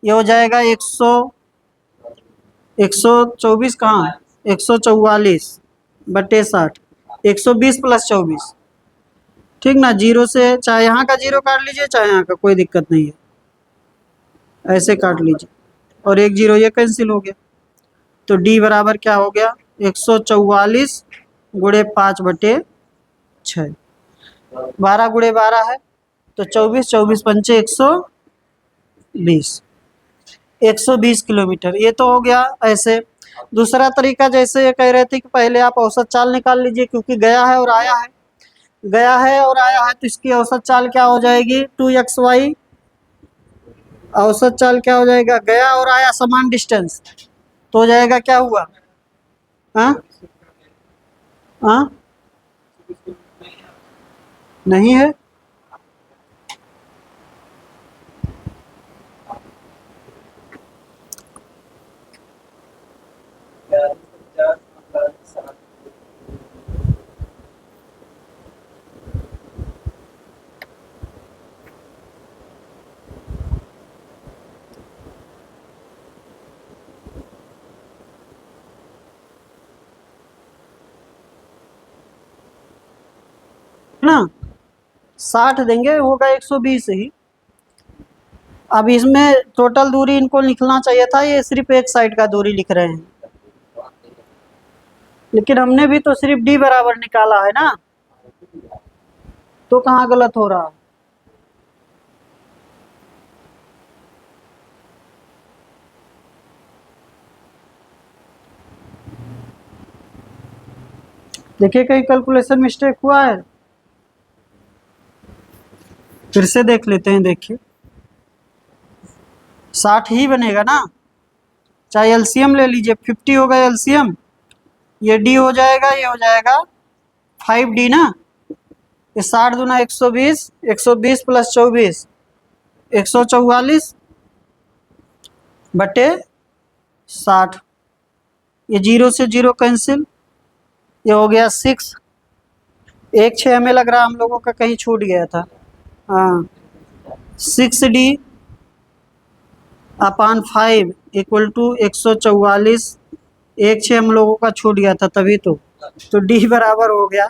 [SPEAKER 1] ये हो जाएगा 124 कहाँ, 144/60, 120 + 24, ठीक ना। जीरो से चाहे यहाँ का जीरो काट लीजिए, चाहे यहाँ का, कोई दिक्कत नहीं है, ऐसे काट लीजिए, और एक जीरो ये कैंसिल हो गया। तो डी बराबर क्या हो गया, 144 गुणे 5/6, 12 गुणे 12 है, तो 24 24 पंचे 120, 120 किलोमीटर। ये तो हो गया ऐसे। दूसरा तरीका, जैसे ये कह रहे थे कि पहले आप औसत चाल निकाल लीजिए, क्योंकि गया है और आया है, गया है और आया है, तो इसकी औसत चाल क्या हो जाएगी 2xy। औसत चाल क्या हो जाएगा, गया और आया समान डिस्टेंस, तो हो जाएगा क्या हुआ, हाँ हाँ नहीं है। ना 60 देंगे, होगा 120 ही। अब इसमें टोटल दूरी इनको लिखना चाहिए था, ये सिर्फ एक साइड का दूरी लिख रहे हैं, लेकिन हमने भी तो सिर्फ d बराबर निकाला है ना, तो कहाँ गलत हो रहा है। देखिए कहीं कैलकुलेशन मिस्टेक हुआ है, फिर से देख लेते हैं। देखिए 60 ही बनेगा ना, चाहे एलसीएम ले लीजिए, 50 होगा एलसीएम, ये डी हो जाएगा, ये हो जाएगा 5d ना। ये 60 दूना 120, 120 प्लस 24 144 बटे 60। ये जीरो से जीरो कैंसिल, ये हो गया 6। एक 6 हमें लग रहा हम लोगों का कहीं छूट गया था, हाँ 6d अपान 5 इक्वल टू 144। एक 6 हम लोगों का छूट गया था तभी तो डी बराबर हो गया,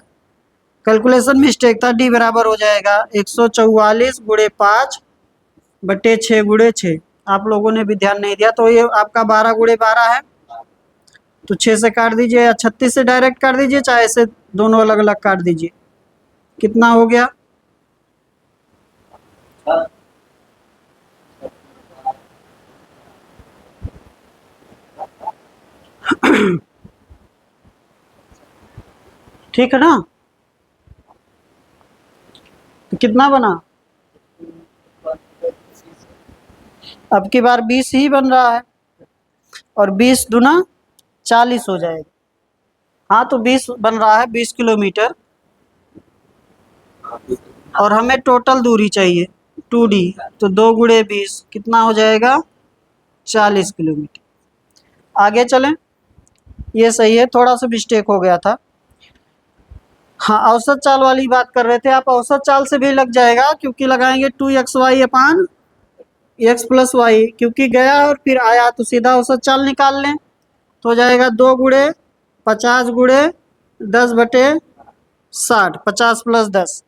[SPEAKER 1] कैलकुलेशन मिस्टेक था। डी बराबर हो जाएगा 144 गुणे 5 बटे 6 गुणे 6। आप लोगों ने भी ध्यान नहीं दिया, तो ये आपका 12 गुणे 12 है, तो 6 से काट दीजिए, या 36 से डायरेक्ट काट दीजिए, चाहे से दोनों अलग अलग काट दीजिए। कितना हो गया, ठीक है ना। तो कितना बना, अब की बार 20 ही बन रहा है, और 20 दूना 40 हो जाएगा। हाँ तो 20 बन रहा है, 20 किलोमीटर, और हमें टोटल दूरी चाहिए 2d, तो 2 गुणे 20 कितना हो जाएगा 40 किलोमीटर। आगे चलें, ये सही है, थोड़ा सा मिस्टेक हो गया था। हाँ औसत चाल वाली बात कर रहे थे आप, औसत चाल से भी लग जाएगा, क्योंकि लगाएंगे 2xy अपान x प्लस वाई, क्योंकि गया और फिर आया, तो सीधा औसत चाल निकाल लें, तो हो जाएगा 2 गुणे 50 गुणे 10 बटे 60, 50 प्लस 10,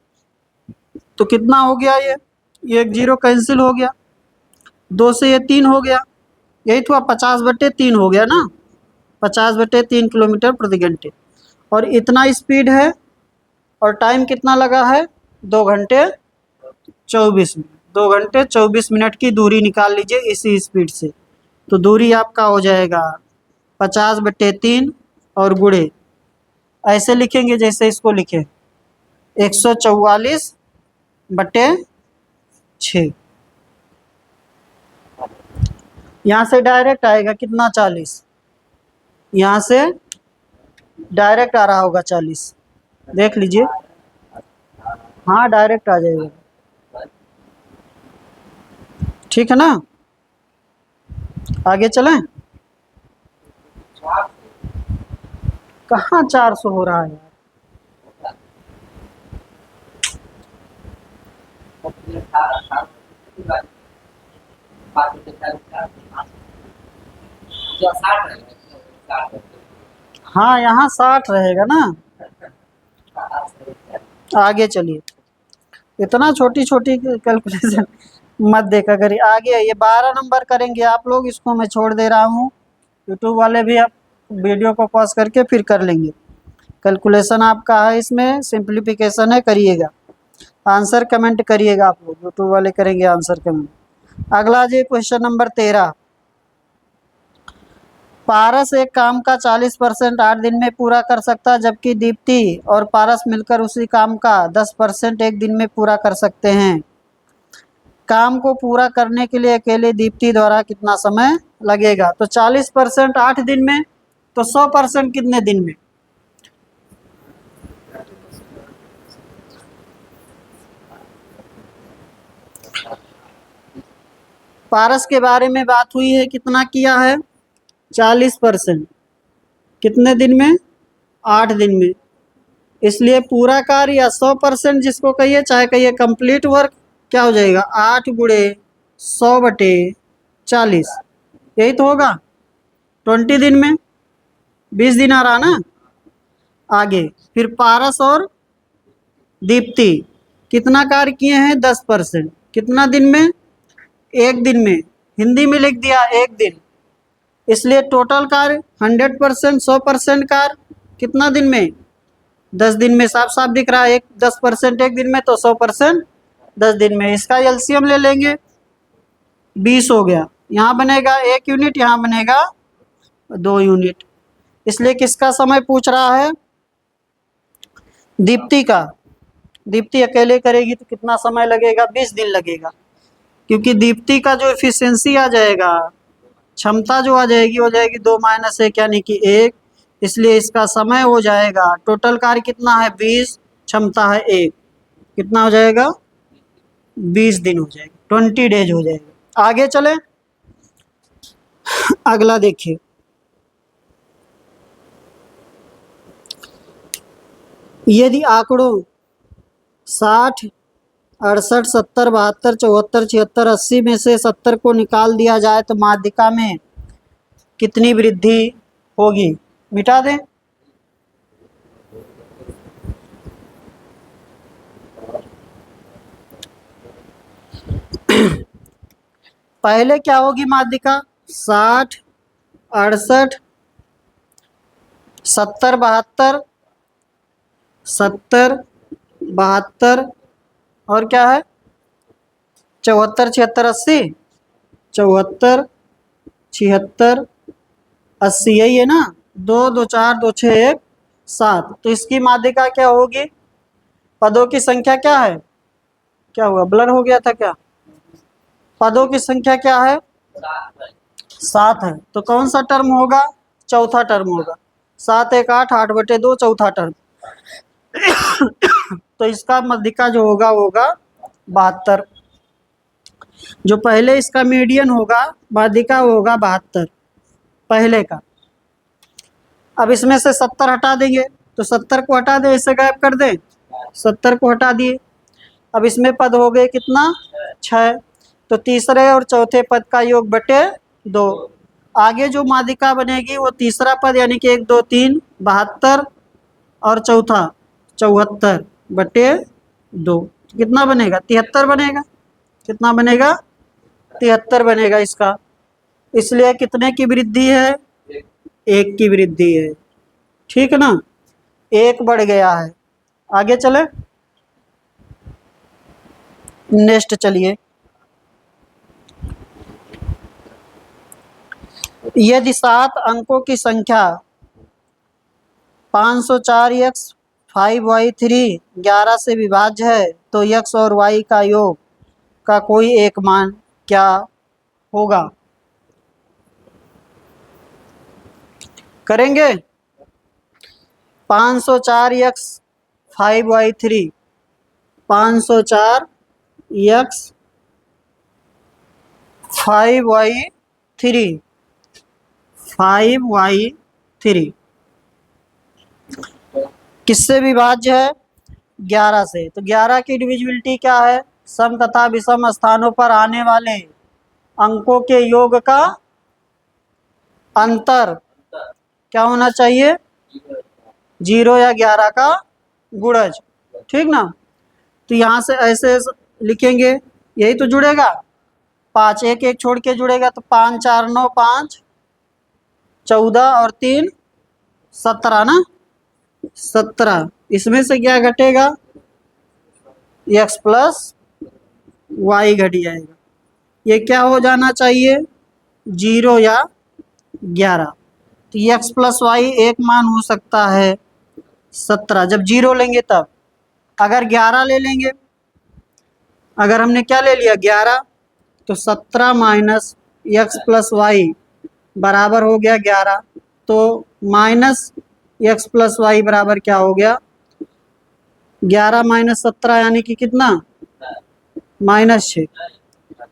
[SPEAKER 1] तो कितना हो गया, ये एक जीरो कैंसिल हो गया, 2 से ये 3 हो गया, यही तो 50 बटे 3 हो गया ना, 50 बटे 3 किलोमीटर प्रति घंटे। और इतना स्पीड है, और टाइम कितना लगा है 2 घंटे 24 मिनट। 2 घंटे 24 मिनट की दूरी निकाल लीजिए इसी स्पीड से, तो दूरी आपका हो जाएगा 50 बटे 3 और गुणे, ऐसे लिखेंगे जैसे इसको लिखे 144 बटे 6। यहाँ से डायरेक्ट आएगा कितना 40, यहाँ से डायरेक्ट आ रहा होगा 40, देख लीजिए, हाँ डायरेक्ट आ जाएगा, ठीक है ना। आगे चलें, कहाँ 400 हो रहा है यार, हाँ यहाँ 60 रहेगा ना। आगे चलिए, इतना छोटी छोटी कैलकुलेशन मत देखा करिए। आगे ये 12 नंबर करेंगे आप लोग, इसको मैं छोड़ दे रहा हूँ, यूट्यूब वाले भी आप वीडियो को पॉज करके फिर कर लेंगे। कैलकुलेशन आपका है, इसमें सिंप्लीफिकेशन है, करिएगा। आंसर कमेंट करिएगा, आप लोग यूट्यूब वाले करेंगे आंसर कमेंट। अगला जी क्वेश्चन नंबर 13। पारस एक काम का 40% 8 दिन में पूरा कर सकता है, जबकि दीप्ति और पारस मिलकर उसी काम का 10% 1 दिन में पूरा कर सकते हैं। काम को पूरा करने के लिए अकेले दीप्ति द्वारा कितना समय लगेगा? तो 40% 8 दिन में, तो 100% कितने दिन में? पारस के बारे में बात हुई है, कितना किया है? 40%। कितने दिन में? 8 दिन में। इसलिए पूरा कार्य या 100% जिसको कहिए, चाहे कहिए कंप्लीट वर्क, क्या हो जाएगा? 8×100/40, यही तो होगा। 20 दिन में 20 दिन आ रहा ना। आगे फिर पारस और दीप्ति कितना कार्य किए हैं? 10%। कितना दिन में? 1 दिन में। हिंदी में लिख दिया 1 दिन। इसलिए टोटल कार्य 100%, 100% कार्य कितना दिन में? 10 दिन में। साफ साफ दिख रहा है, 10% 1 दिन में, तो 100% 10 दिन में। इसका एलसीएम ले लेंगे, 20 हो गया। यहाँ बनेगा 1 यूनिट, यहाँ बनेगा 2 यूनिट। इसलिए किसका समय पूछ रहा है? दीप्ति का। दीप्ति अकेले करेगी तो कितना समय लगेगा? 20 दिन लगेगा, क्योंकि दीप्ति का जो एफिशिएंसी आ जाएगा, क्षमता जो आ जाएगी, हो जाएगी 2 - 1 यानी कि 1। इसलिए इसका समय हो जाएगा, टोटल कार्य कितना है? 20, क्षमता है 1, कितना हो जाएगा? 20 दिन हो जाएगा, 20 डेज हो जाएगा। आगे चले, अगला देखिए। यदि आंकड़ों 60, 68, 70, 72, 74, 76, 80 में से 70 को निकाल दिया जाए तो माध्यिका में कितनी वृद्धि होगी? मिटा दें। पहले क्या होगी माध्यिका? 60, 68, 70, 72, 70, 72 और क्या है? 74, 76, 80। 74, 76, 80, यही है ना। 2, 2, 4, 2, 6, 1, 7। तो इसकी माध्यिका क्या होगी? पदों की संख्या क्या है? क्या हुआ, ब्लर हो गया था क्या? पदों की संख्या क्या है? 7 है। तो कौन सा टर्म होगा? चौथा टर्म होगा। 7, 1, 8, 8/2 चौथा टर्म। तो इसका माध्यिका जो होगा वो होगा 72। जो पहले इसका मीडियन होगा, माध्यिका वो होगा 72 पहले का। अब इसमें से 70 हटा देंगे, तो 70 को हटा दें, इससे गायब कर दें। 70 को हटा दिए। अब इसमें पद हो गए कितना? 6। तो तीसरे और चौथे पद का योग बटे 2। आगे जो माध्यिका बनेगी वो तीसरा पद यानी कि 1, 2, 3 72 और चौथा 74/2। कितना बनेगा? 73 बनेगा। कितना बनेगा? 73 बनेगा इसका। इसलिए कितने की वृद्धि है? 1 की वृद्धि है। ठीक है ना, 1 बढ़ गया है। आगे चले, नेक्स्ट चलिए। यदि 7 अंकों की संख्या 504x 5y3 11 से विभाज्य है तो x और y का योग का कोई एक मान क्या होगा? करेंगे। 504x 5y3, 504x 5y3, 5y3 किससे विभाज्य है? 11 से। तो 11 की डिविजिबिलिटी क्या है? सम तथा विषम स्थानों पर आने वाले अंकों के योग का अंतर क्या होना चाहिए? 0 या 11 का गुणज। ठीक ना। तो यहाँ से ऐसे लिखेंगे, यही तो जुड़ेगा। 5 1 1 छोड़ के जुड़ेगा, तो 5 4 9 5 14 और 3 17 ना। 17। इसमें से क्या घटेगा? एक्स प्लस वाई घट जाएगा। ये क्या हो जाना चाहिए, 0 या 11। तो एक्स प्लस वाई एक मान हो सकता है 17, जब 0 लेंगे तब। अगर 11 ले लेंगे, अगर हमने क्या ले लिया 11, तो 17 माइनस एक्स प्लस वाई बराबर हो गया 11। तो माइनस एक्स प्लस वाई बराबर क्या हो गया, 11 माइनस 17 यानी कि कितना, -6।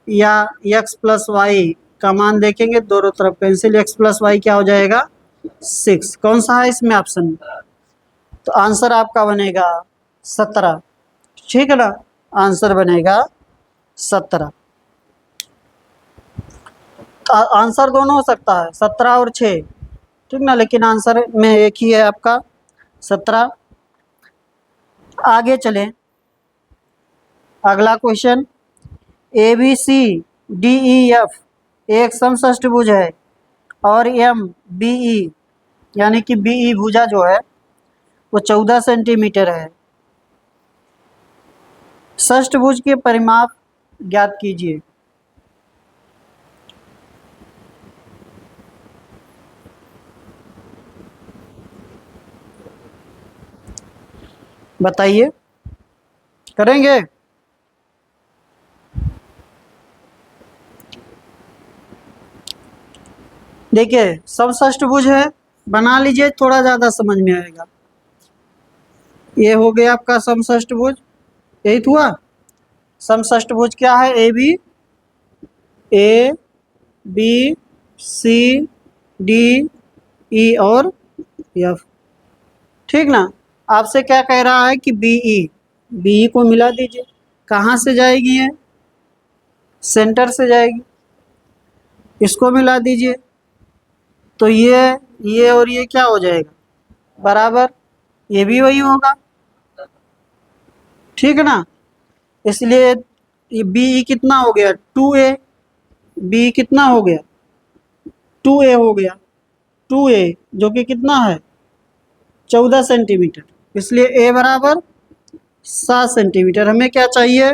[SPEAKER 1] या एक्स प्लस वाई का मान देखेंगे दोनों तरफ कैंसिल, एक्स प्लस वाई क्या हो जाएगा 6। कौन सा है इसमें ऑप्शन में, तो आंसर आपका बनेगा 17। ठीक है ना, आंसर बनेगा 17। आंसर दोनों हो सकता है 17 और 6, ठीक ना, लेकिन आंसर में एक ही है आपका 17। आगे चलें, अगला question, A B C D E F एक समषष्टभुज है और एम बी ई यानी कि बी ई भुजा जो है वो 14 सेंटीमीटर है। षष्ठभुज के परिमाप ज्ञात कीजिए। बताइए, करेंगे? देखिए समषष्टभुज है, बना लीजिए, थोड़ा ज़्यादा समझ में आएगा। ये हो गया आपका समषष्टभुज, यही तो हुआ। समषष्टभुज क्या है, ए बी सी डी ई और एफ, ठीक ना। आपसे क्या कह रहा है कि बी ई को मिला दीजिए। कहाँ से जाएगी ये, सेंटर से जाएगी, इसको मिला दीजिए। तो ये और ये क्या हो जाएगा बराबर, ये भी वही होगा, ठीक है ना। इसलिए ये बी ई कितना हो गया 2a, बी कितना हो गया 2a हो गया, 2a जो कि कितना है 14 सेंटीमीटर, इसलिए a बराबर 7 सेंटीमीटर। हमें क्या चाहिए,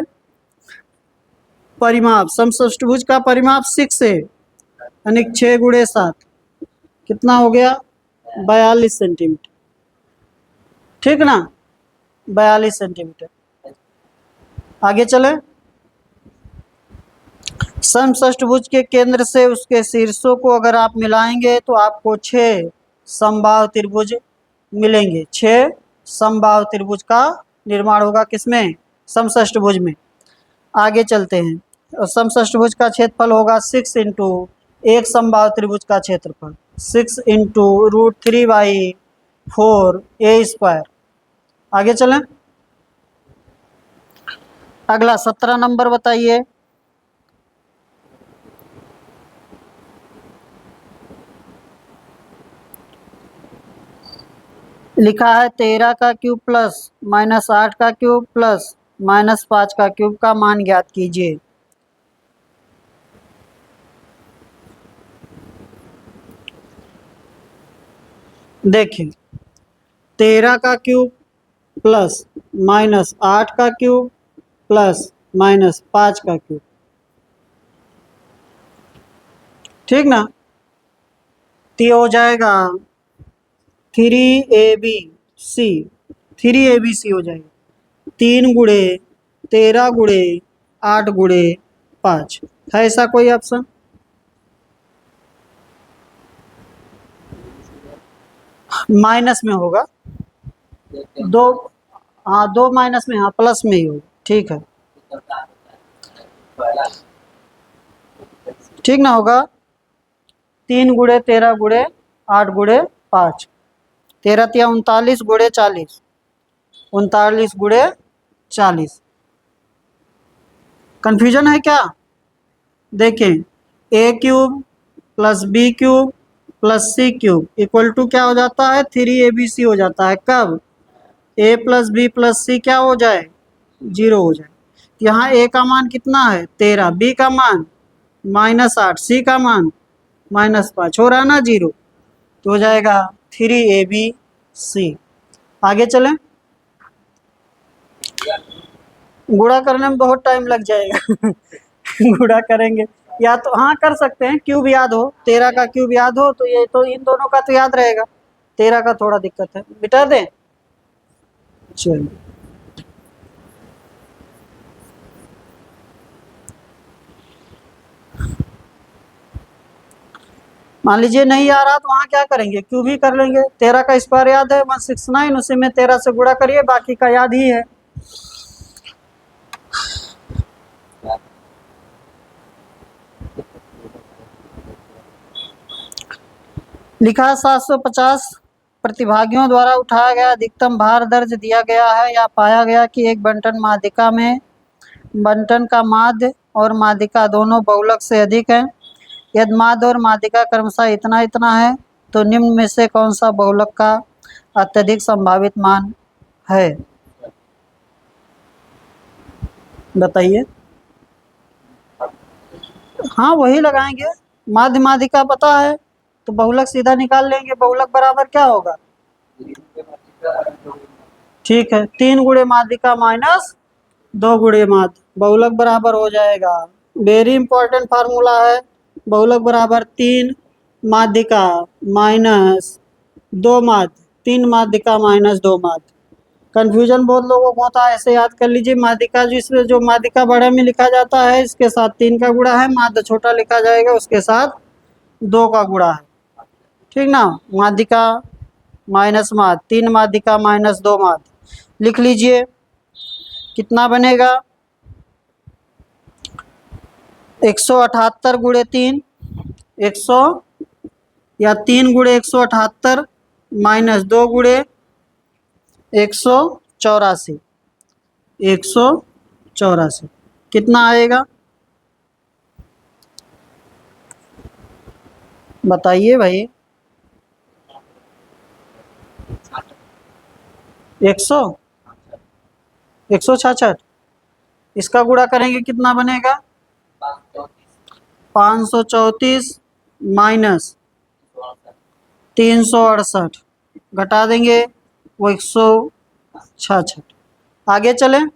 [SPEAKER 1] परिमाप, समषष्टभुज का परिमाप 6 है, यानी 6 गुणे 7 कितना हो गया 42 सेंटीमीटर, ठीक ना, 42 सेंटीमीटर। आगे चले, समषष्टभुज के केंद्र से उसके शीर्षों को अगर आप मिलाएंगे तो आपको 6 समबाहु त्रिभुज मिलेंगे। 6 समबाहु त्रिभुज का निर्माण होगा किसमें, समषष्टभुज में। आगे चलते हैं, समषष्टभुज का क्षेत्रफल होगा 6 इंटू एक समबाहु त्रिभुज का क्षेत्रफल 6 इंटू √3/4a²। आगे चलें, अगला 17 नंबर बताइए। लिखा है 13 का क्यूब प्लस -8 का क्यूब प्लस -5 का क्यूब का मान ज्ञात कीजिए। देखिए 13 का क्यूब प्लस -8 का क्यूब प्लस -5 का क्यूब, ठीक ना। तो ये हो जाएगा 3ABC, 3ABC हो जाएगा, 3 गुणे 13 गुणे 8 गुणे 5। है ऐसा कोई ऑप्शन, माइनस में होगा दो, हाँ 2 माइनस में, हाँ प्लस में ही होगा, ठीक है, ठीक ना होगा। 3 गुणे 13 गुणे 8 गुणे 5, 13 तिया 39 गुणे 40, 39 गुणे 40। कन्फ्यूजन है क्या, देखें a cube plus B cube plus C cube equal to क्या हो जाता है 3ABC हो जाता है। कब a प्लस बी प्लस सी क्या हो जाए 0 हो जाए। यहाँ a का मान कितना है 13, b का मान -8, सी का मान -5, हो रहा है ना 0, तो हो जाएगा 3ABC। आगे चलें, गुणा करने में बहुत टाइम लग जाएगा। गुणा करेंगे या तो हाँ कर सकते हैं, क्यूब याद हो, 13 का क्यूब याद हो तो ये तो इन दोनों का तो याद रहेगा, 13 का थोड़ा दिक्कत है, मिटा दें। चलिए मान लीजिए नहीं आ रहा तो वहाँ क्या करेंगे, क्यूब ही कर लेंगे। 13 का स्क्वायर याद है 169, उसी में 13 से गुणा करिए, बाकी का याद ही है। लिखा 750 प्रतिभागियों द्वारा उठाया गया अधिकतम भार दर्ज दिया गया है या पाया गया कि एक बंटन माध्यिका में बंटन का माध्य और माध्यिका दोनों बहुलक से अधिक है। यदि माध्य और माध्यिका क्रमशः इतना इतना है तो निम्न में से कौन सा बहुलक का अत्यधिक संभावित मान है, बताइए। हाँ वही लगाएंगे, माध्य माध्यिका पता है तो बहुलक सीधा निकाल लेंगे। बहुलक बराबर क्या होगा, ठीक है, 3 गुणे माध्यिका माइनस 2 गुणे माध्य, बहुलक बराबर हो जाएगा। वेरी इंपॉर्टेंट फार्मूला है, बहुलक बराबर 3 माध्यिका माइनस 2 माध्य, 3 माध्यिका माइनस 2 माध्य। कंफ्यूजन बहुत लोगों को होता है, ऐसे याद कर लीजिए, माध्यिका जिसमें जो माध्यिका बड़े में लिखा जाता है इसके साथ 3 का गुणा है, माध्य छोटा लिखा जाएगा उसके साथ 2 का गुणा है, ठीक ना। माध्यिका माइनस माध्य, 3 माध्यिका माइनस 2 माध्य, लिख लीजिए कितना बनेगा, 178 गुणे 3, 100 या 3 गुणे 178 माइनस 2 गुणे 184, 184 कितना आएगा बताइए भाई। 166, इसका गुणा करेंगे कितना बनेगा, 534 माइनस 368 घटा देंगे वो 166। आगे चलें,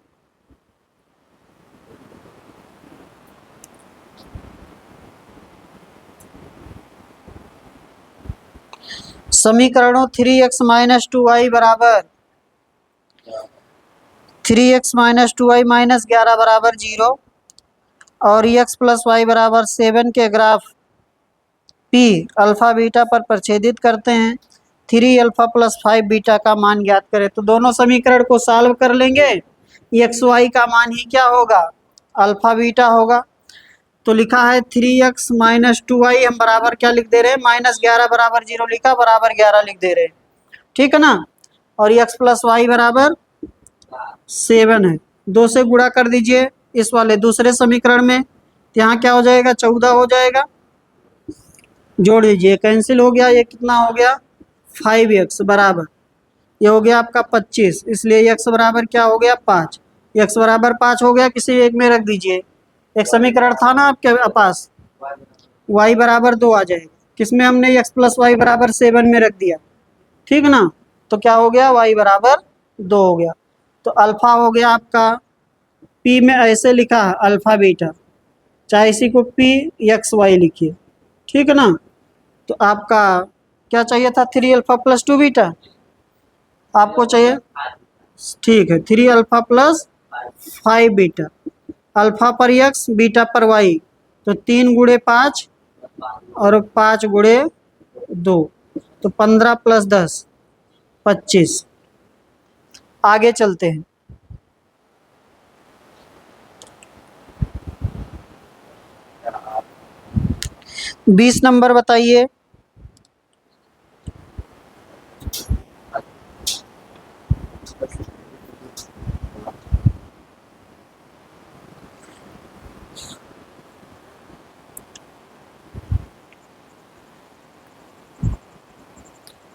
[SPEAKER 1] समीकरणों 3x माइनस 2y बराबर 3x माइनस 2y माइनस 11 बराबर 0 और x प्लस वाई बराबर 7 के ग्राफ p अल्फा बीटा पर प्रच्छेदित करते हैं। 3 अल्फा प्लस 5 बीटा का मान ज्ञात करें। तो दोनों समीकरण को सॉल्व कर लेंगे, एक्स वाई का मान ही क्या होगा, अल्फा बीटा होगा। तो लिखा है 3x माइनस 2y, हम बराबर क्या लिख दे रहे हैं, -11 बराबर 0 लिखा, बराबर 11 लिख दे रहे हैं, ठीक है ना। और x प्लस वाई बराबर 7 है, 2 से गुणा कर दीजिए इस वाले दूसरे समीकरण में, यहाँ क्या हो जाएगा, 14 हो जाएगा, जोड़ दीजिए, कैंसिल हो गया, ये कितना हो गया 5x बराबर, ये हो गया आपका 25, इसलिए x बराबर क्या हो गया 5, x बराबर 5 हो गया, किसी एक में रख दीजिए। एक समीकरण था ना आपके पास, y बराबर 2 आ जाएगा, किसमें हमने x प्लस वाई बराबर 7 में रख दिया, ठीक ना। तो क्या हो गया, y बराबर 2 हो गया। तो अल्फा हो गया आपका, p में ऐसे लिखा है अल्फा बीटा, चाहे इसी को p एक्स वाई लिखिए, ठीक है ना। तो आपका क्या चाहिए था, 3 अल्फा प्लस 2 बीटा आपको चाहिए, ठीक है, 3 अल्फा प्लस 5 बीटा, अल्फा पर x बीटा पर y, तो 3 गुणे 5 और 5 गुणे 2, तो 15 प्लस 10 25। आगे चलते हैं, बीस नंबर बताइए।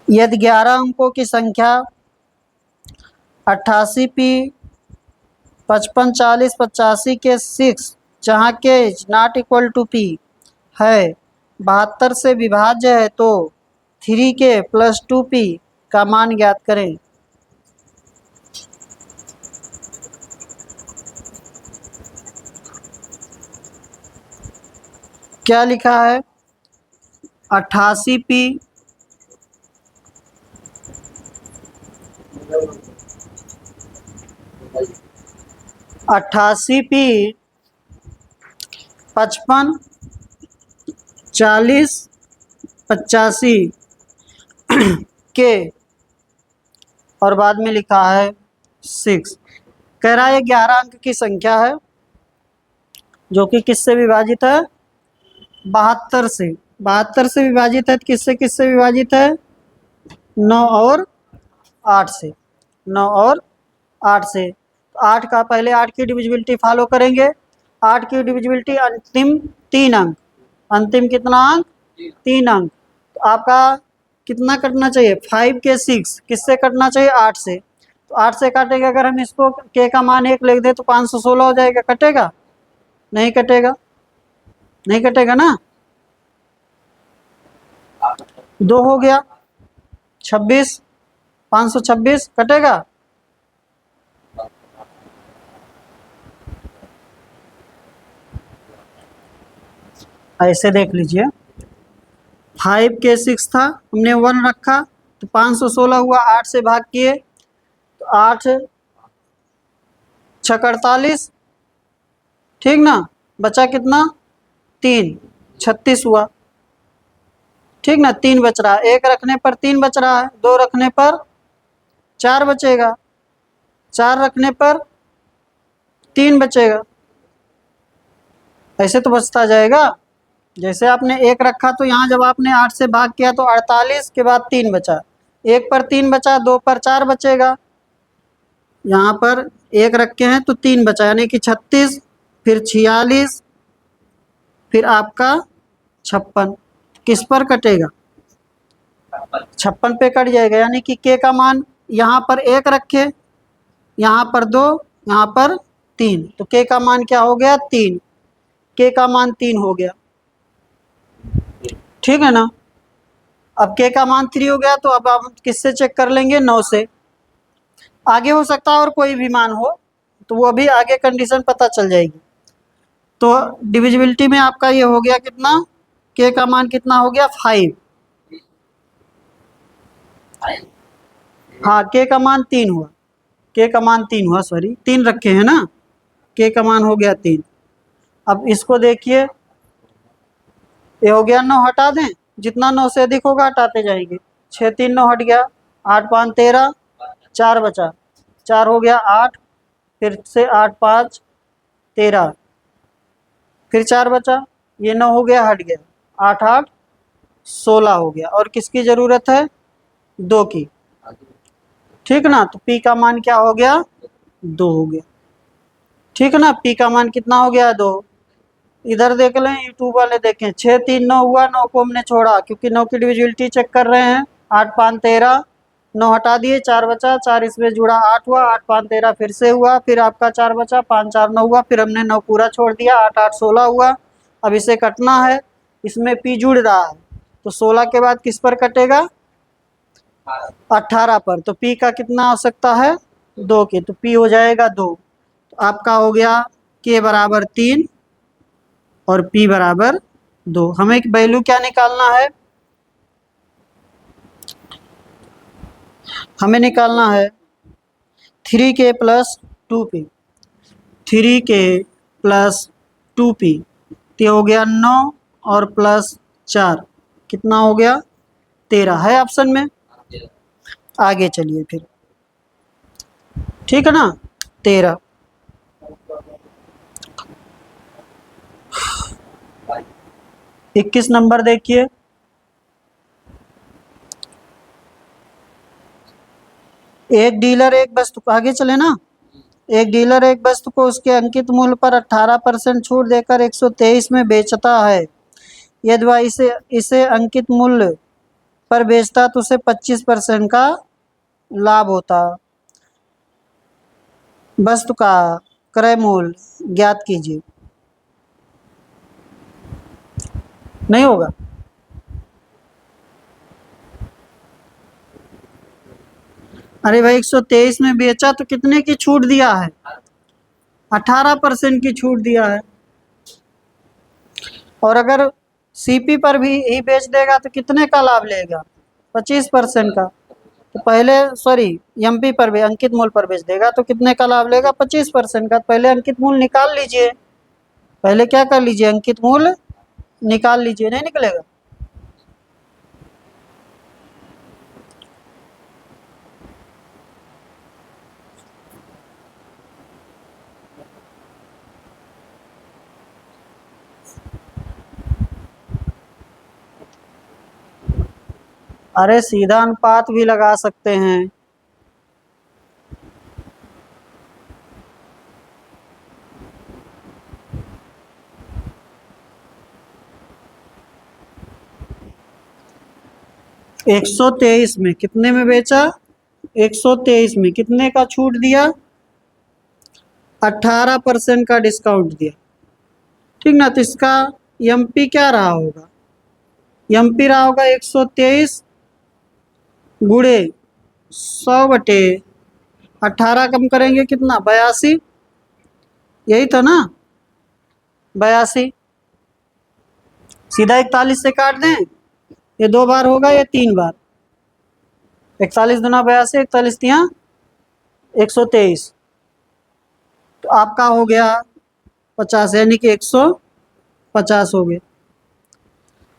[SPEAKER 1] यदि 11 अंकों की संख्या 88 p 55 40 85 के 6 जहाँ के नॉट इक्वल टू p है 72 से विभाज्य है तो 3 के प्लस 2p का मान ज्ञात करें। क्या लिखा है 88p 88p 55 40 85 के और बाद में लिखा है 6। कह रहा है 11 अंक की संख्या है जो कि किससे विभाजित है 72 से। 72 से विभाजित है, किससे किससे विभाजित है 9 और 8 से। 9 और 8 से 8 का पहले 8 की डिविजिबिलिटी फॉलो करेंगे। 8 की डिविजिबिलिटी अंतिम 3 अंक। अंतिम कितना अंक 3 अंक। तो आपका कितना कटना चाहिए 5 के 6 किससे कटना चाहिए 8 से। तो 8 से काटेगा, अगर हम इसको के का मान 1 लिख दे तो 516 हो जाएगा। कटेगा नहीं कटेगा, नहीं कटेगा ना। 2 हो गया 26 526 कटेगा। ऐसे देख लीजिए 5 के 6 था, हमने 1 रखा तो 516 हुआ। 8 से भाग किए तो 8 6 48, ठीक ना। बचा कितना 3 36 हुआ, ठीक ना। 3 बच रहा है, 1 रखने पर 3 बच रहा है, 2 रखने पर 4 बचेगा, 4 रखने पर 3 बचेगा। ऐसे तो बचता जाएगा। जैसे आपने 1 रखा तो यहाँ जब आपने 8 से भाग किया तो 48 के बाद 3 बचा, 1 पर 3 बचा, 2 पर 4 बचेगा। यहाँ पर 1 रखे हैं तो 3 बचा, यानी कि 36, फिर 46, फिर आपका 56। किस पर कटेगा 56 पे कट जाएगा। यानी कि के का मान यहाँ पर 1 रखे, यहाँ पर 2, यहाँ पर 3, तो के का मान क्या हो गया 3। के का मान 3 हो गया, ठीक है ना। अब के का मान 3 हो गया तो अब आप किससे चेक कर लेंगे 9 से। आगे हो सकता है और कोई भी मान हो तो वो भी आगे कंडीशन पता चल जाएगी। तो डिविजिबिलिटी में आपका ये हो गया कितना, के का मान कितना हो गया 5। हाँ के का मान 3 हुआ, के का मान 3 हुआ, सॉरी 3 रखे हैं ना, के का मान हो गया 3। अब इसको देखिए ये हो गया 9, हटा दें, जितना 9 से अधिक होगा हटाते जाएंगे। 6 3 9 हट गया, 8 5 13, 4 बचा, 4 हो गया 8, फिर से 8 5 13, फिर 4 बचा, ये 9 हो गया हट गया, 8 8 16 हो गया। और किसकी ज़रूरत है 2 की, ठीक ना। तो पी का मान क्या हो गया 2 हो गया, ठीक ना। पी का मान कितना हो गया 2। इधर देख लें, यूट्यूब वाले देखें, 6 3 9 हुआ, 9 को हमने छोड़ा क्योंकि 9 की डिविजिबिलिटी चेक कर रहे हैं। 8 5 13, 9 हटा दिए, 4 बचा, 4 इसमें जुड़ा 8 हुआ, 8 5 13 फिर से हुआ, फिर आपका 4 बचा, 5 4 9 हुआ, फिर हमने 9 पूरा छोड़ दिया, 8 8 16 हुआ। अब इसे कटना है, इसमें पी जुड़ रहा है तो 16 के बाद किस पर कटेगा 18 पर। तो पी का कितना आवश्यकता है 2 की, तो पी हो जाएगा 2। तो आपका हो गया के बराबर 3 और पी बराबर 2। हमें वैल्यू क्या निकालना है, हमें निकालना है 3k plus 2p। 3k plus 2p तो हो गया 9 और प्लस 4 कितना हो गया 13 है ऑप्शन में। आगे चलिए फिर, ठीक है ना 13। 21 नंबर देखिए, एक डीलर एक वस्तु, आगे चले ना। एक डीलर एक वस्तु को उसके अंकित मूल्य पर 18% छूट देकर 123 में बेचता है। यदि वह इसे इसे अंकित मूल्य पर बेचता तो उसे 25% का लाभ होता। वस्तु का क्रय मूल्य ज्ञात कीजिए। नहीं होगा, अरे भाई 123 में बेचा तो कितने की छूट दिया है 18% की छूट दिया है। और अगर सीपी पर भी ही बेच देगा तो कितने का लाभ लेगा? 25% का। तो पहले सॉरी एमपी पर भी अंकित मूल्य पर बेच देगा तो कितने का लाभ लेगा? 25% का। पहले अंकित मूल्य निकाल लीजिए, पहले क्या कर लीजिए, अंकित मूल्य निकाल लीजिए, नहीं निकलेगा? अरे सीधा अनुपात भी लगा सकते हैं। एक सौ तेईस में कितने में बेचा? 123 में कितने का छूट दिया? 18% का डिस्काउंट दिया, ठीक ना? तो इसका एमपी क्या रहा होगा? एमपी रहा होगा 123 गुणे 100/18, कम करेंगे कितना? 82, यही था ना? 82 सीधा 41 से काट दें, ये 2 बार होगा या 3 बार? 41 दूना 82, 41 तिया 123, तो आपका हो गया 50, यानी कि 150 हो गया।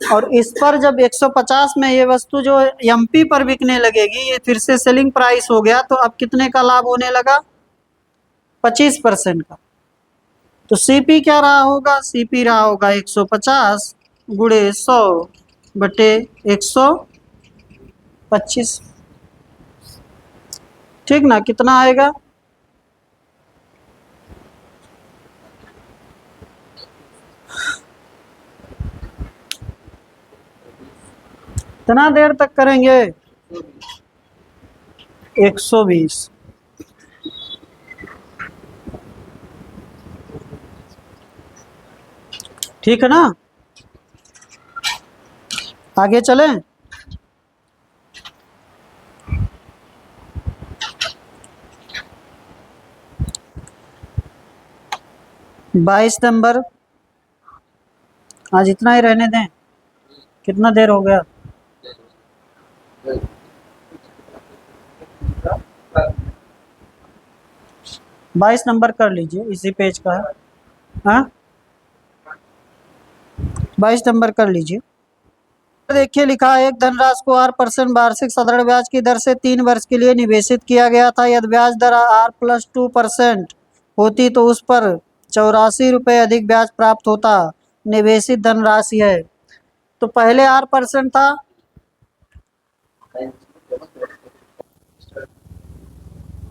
[SPEAKER 1] और इस पर जब 150 में ये वस्तु जो एमपी पर बिकने लगेगी, ये फिर से सेलिंग प्राइस हो गया, तो अब कितने का लाभ होने लगा? 25% का। तो सीपी क्या रहा होगा? सीपी रहा होगा 150 गुणे 100/125, ठीक ना? कितना आएगा? कितना देर तक करेंगे? 120, ठीक है ना? आगे चलें। 22 नंबर, आज इतना ही रहने दें। कितना देर हो गया? 22 नंबर कर लीजिए, इसी पेज का है। हाँ 22 नंबर कर लीजिए। देखिए लिखा है, एक धनराशि को R% वार्षिक साधारण ब्याज की दर से 3 वर्ष के लिए निवेशित किया गया था। यदि ब्याज दर R+2% होती तो उस पर 84 रुपये अधिक ब्याज प्राप्त होता। निवेशित धनराशि है, तो पहले R% था,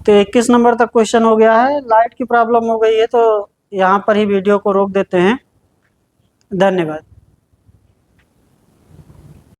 [SPEAKER 1] तो 21 नंबर तक क्वेश्चन हो गया है। लाइट की प्रॉब्लम हो गई है, तो यहाँ पर ही वीडियो को रोक देते हैं। धन्यवाद।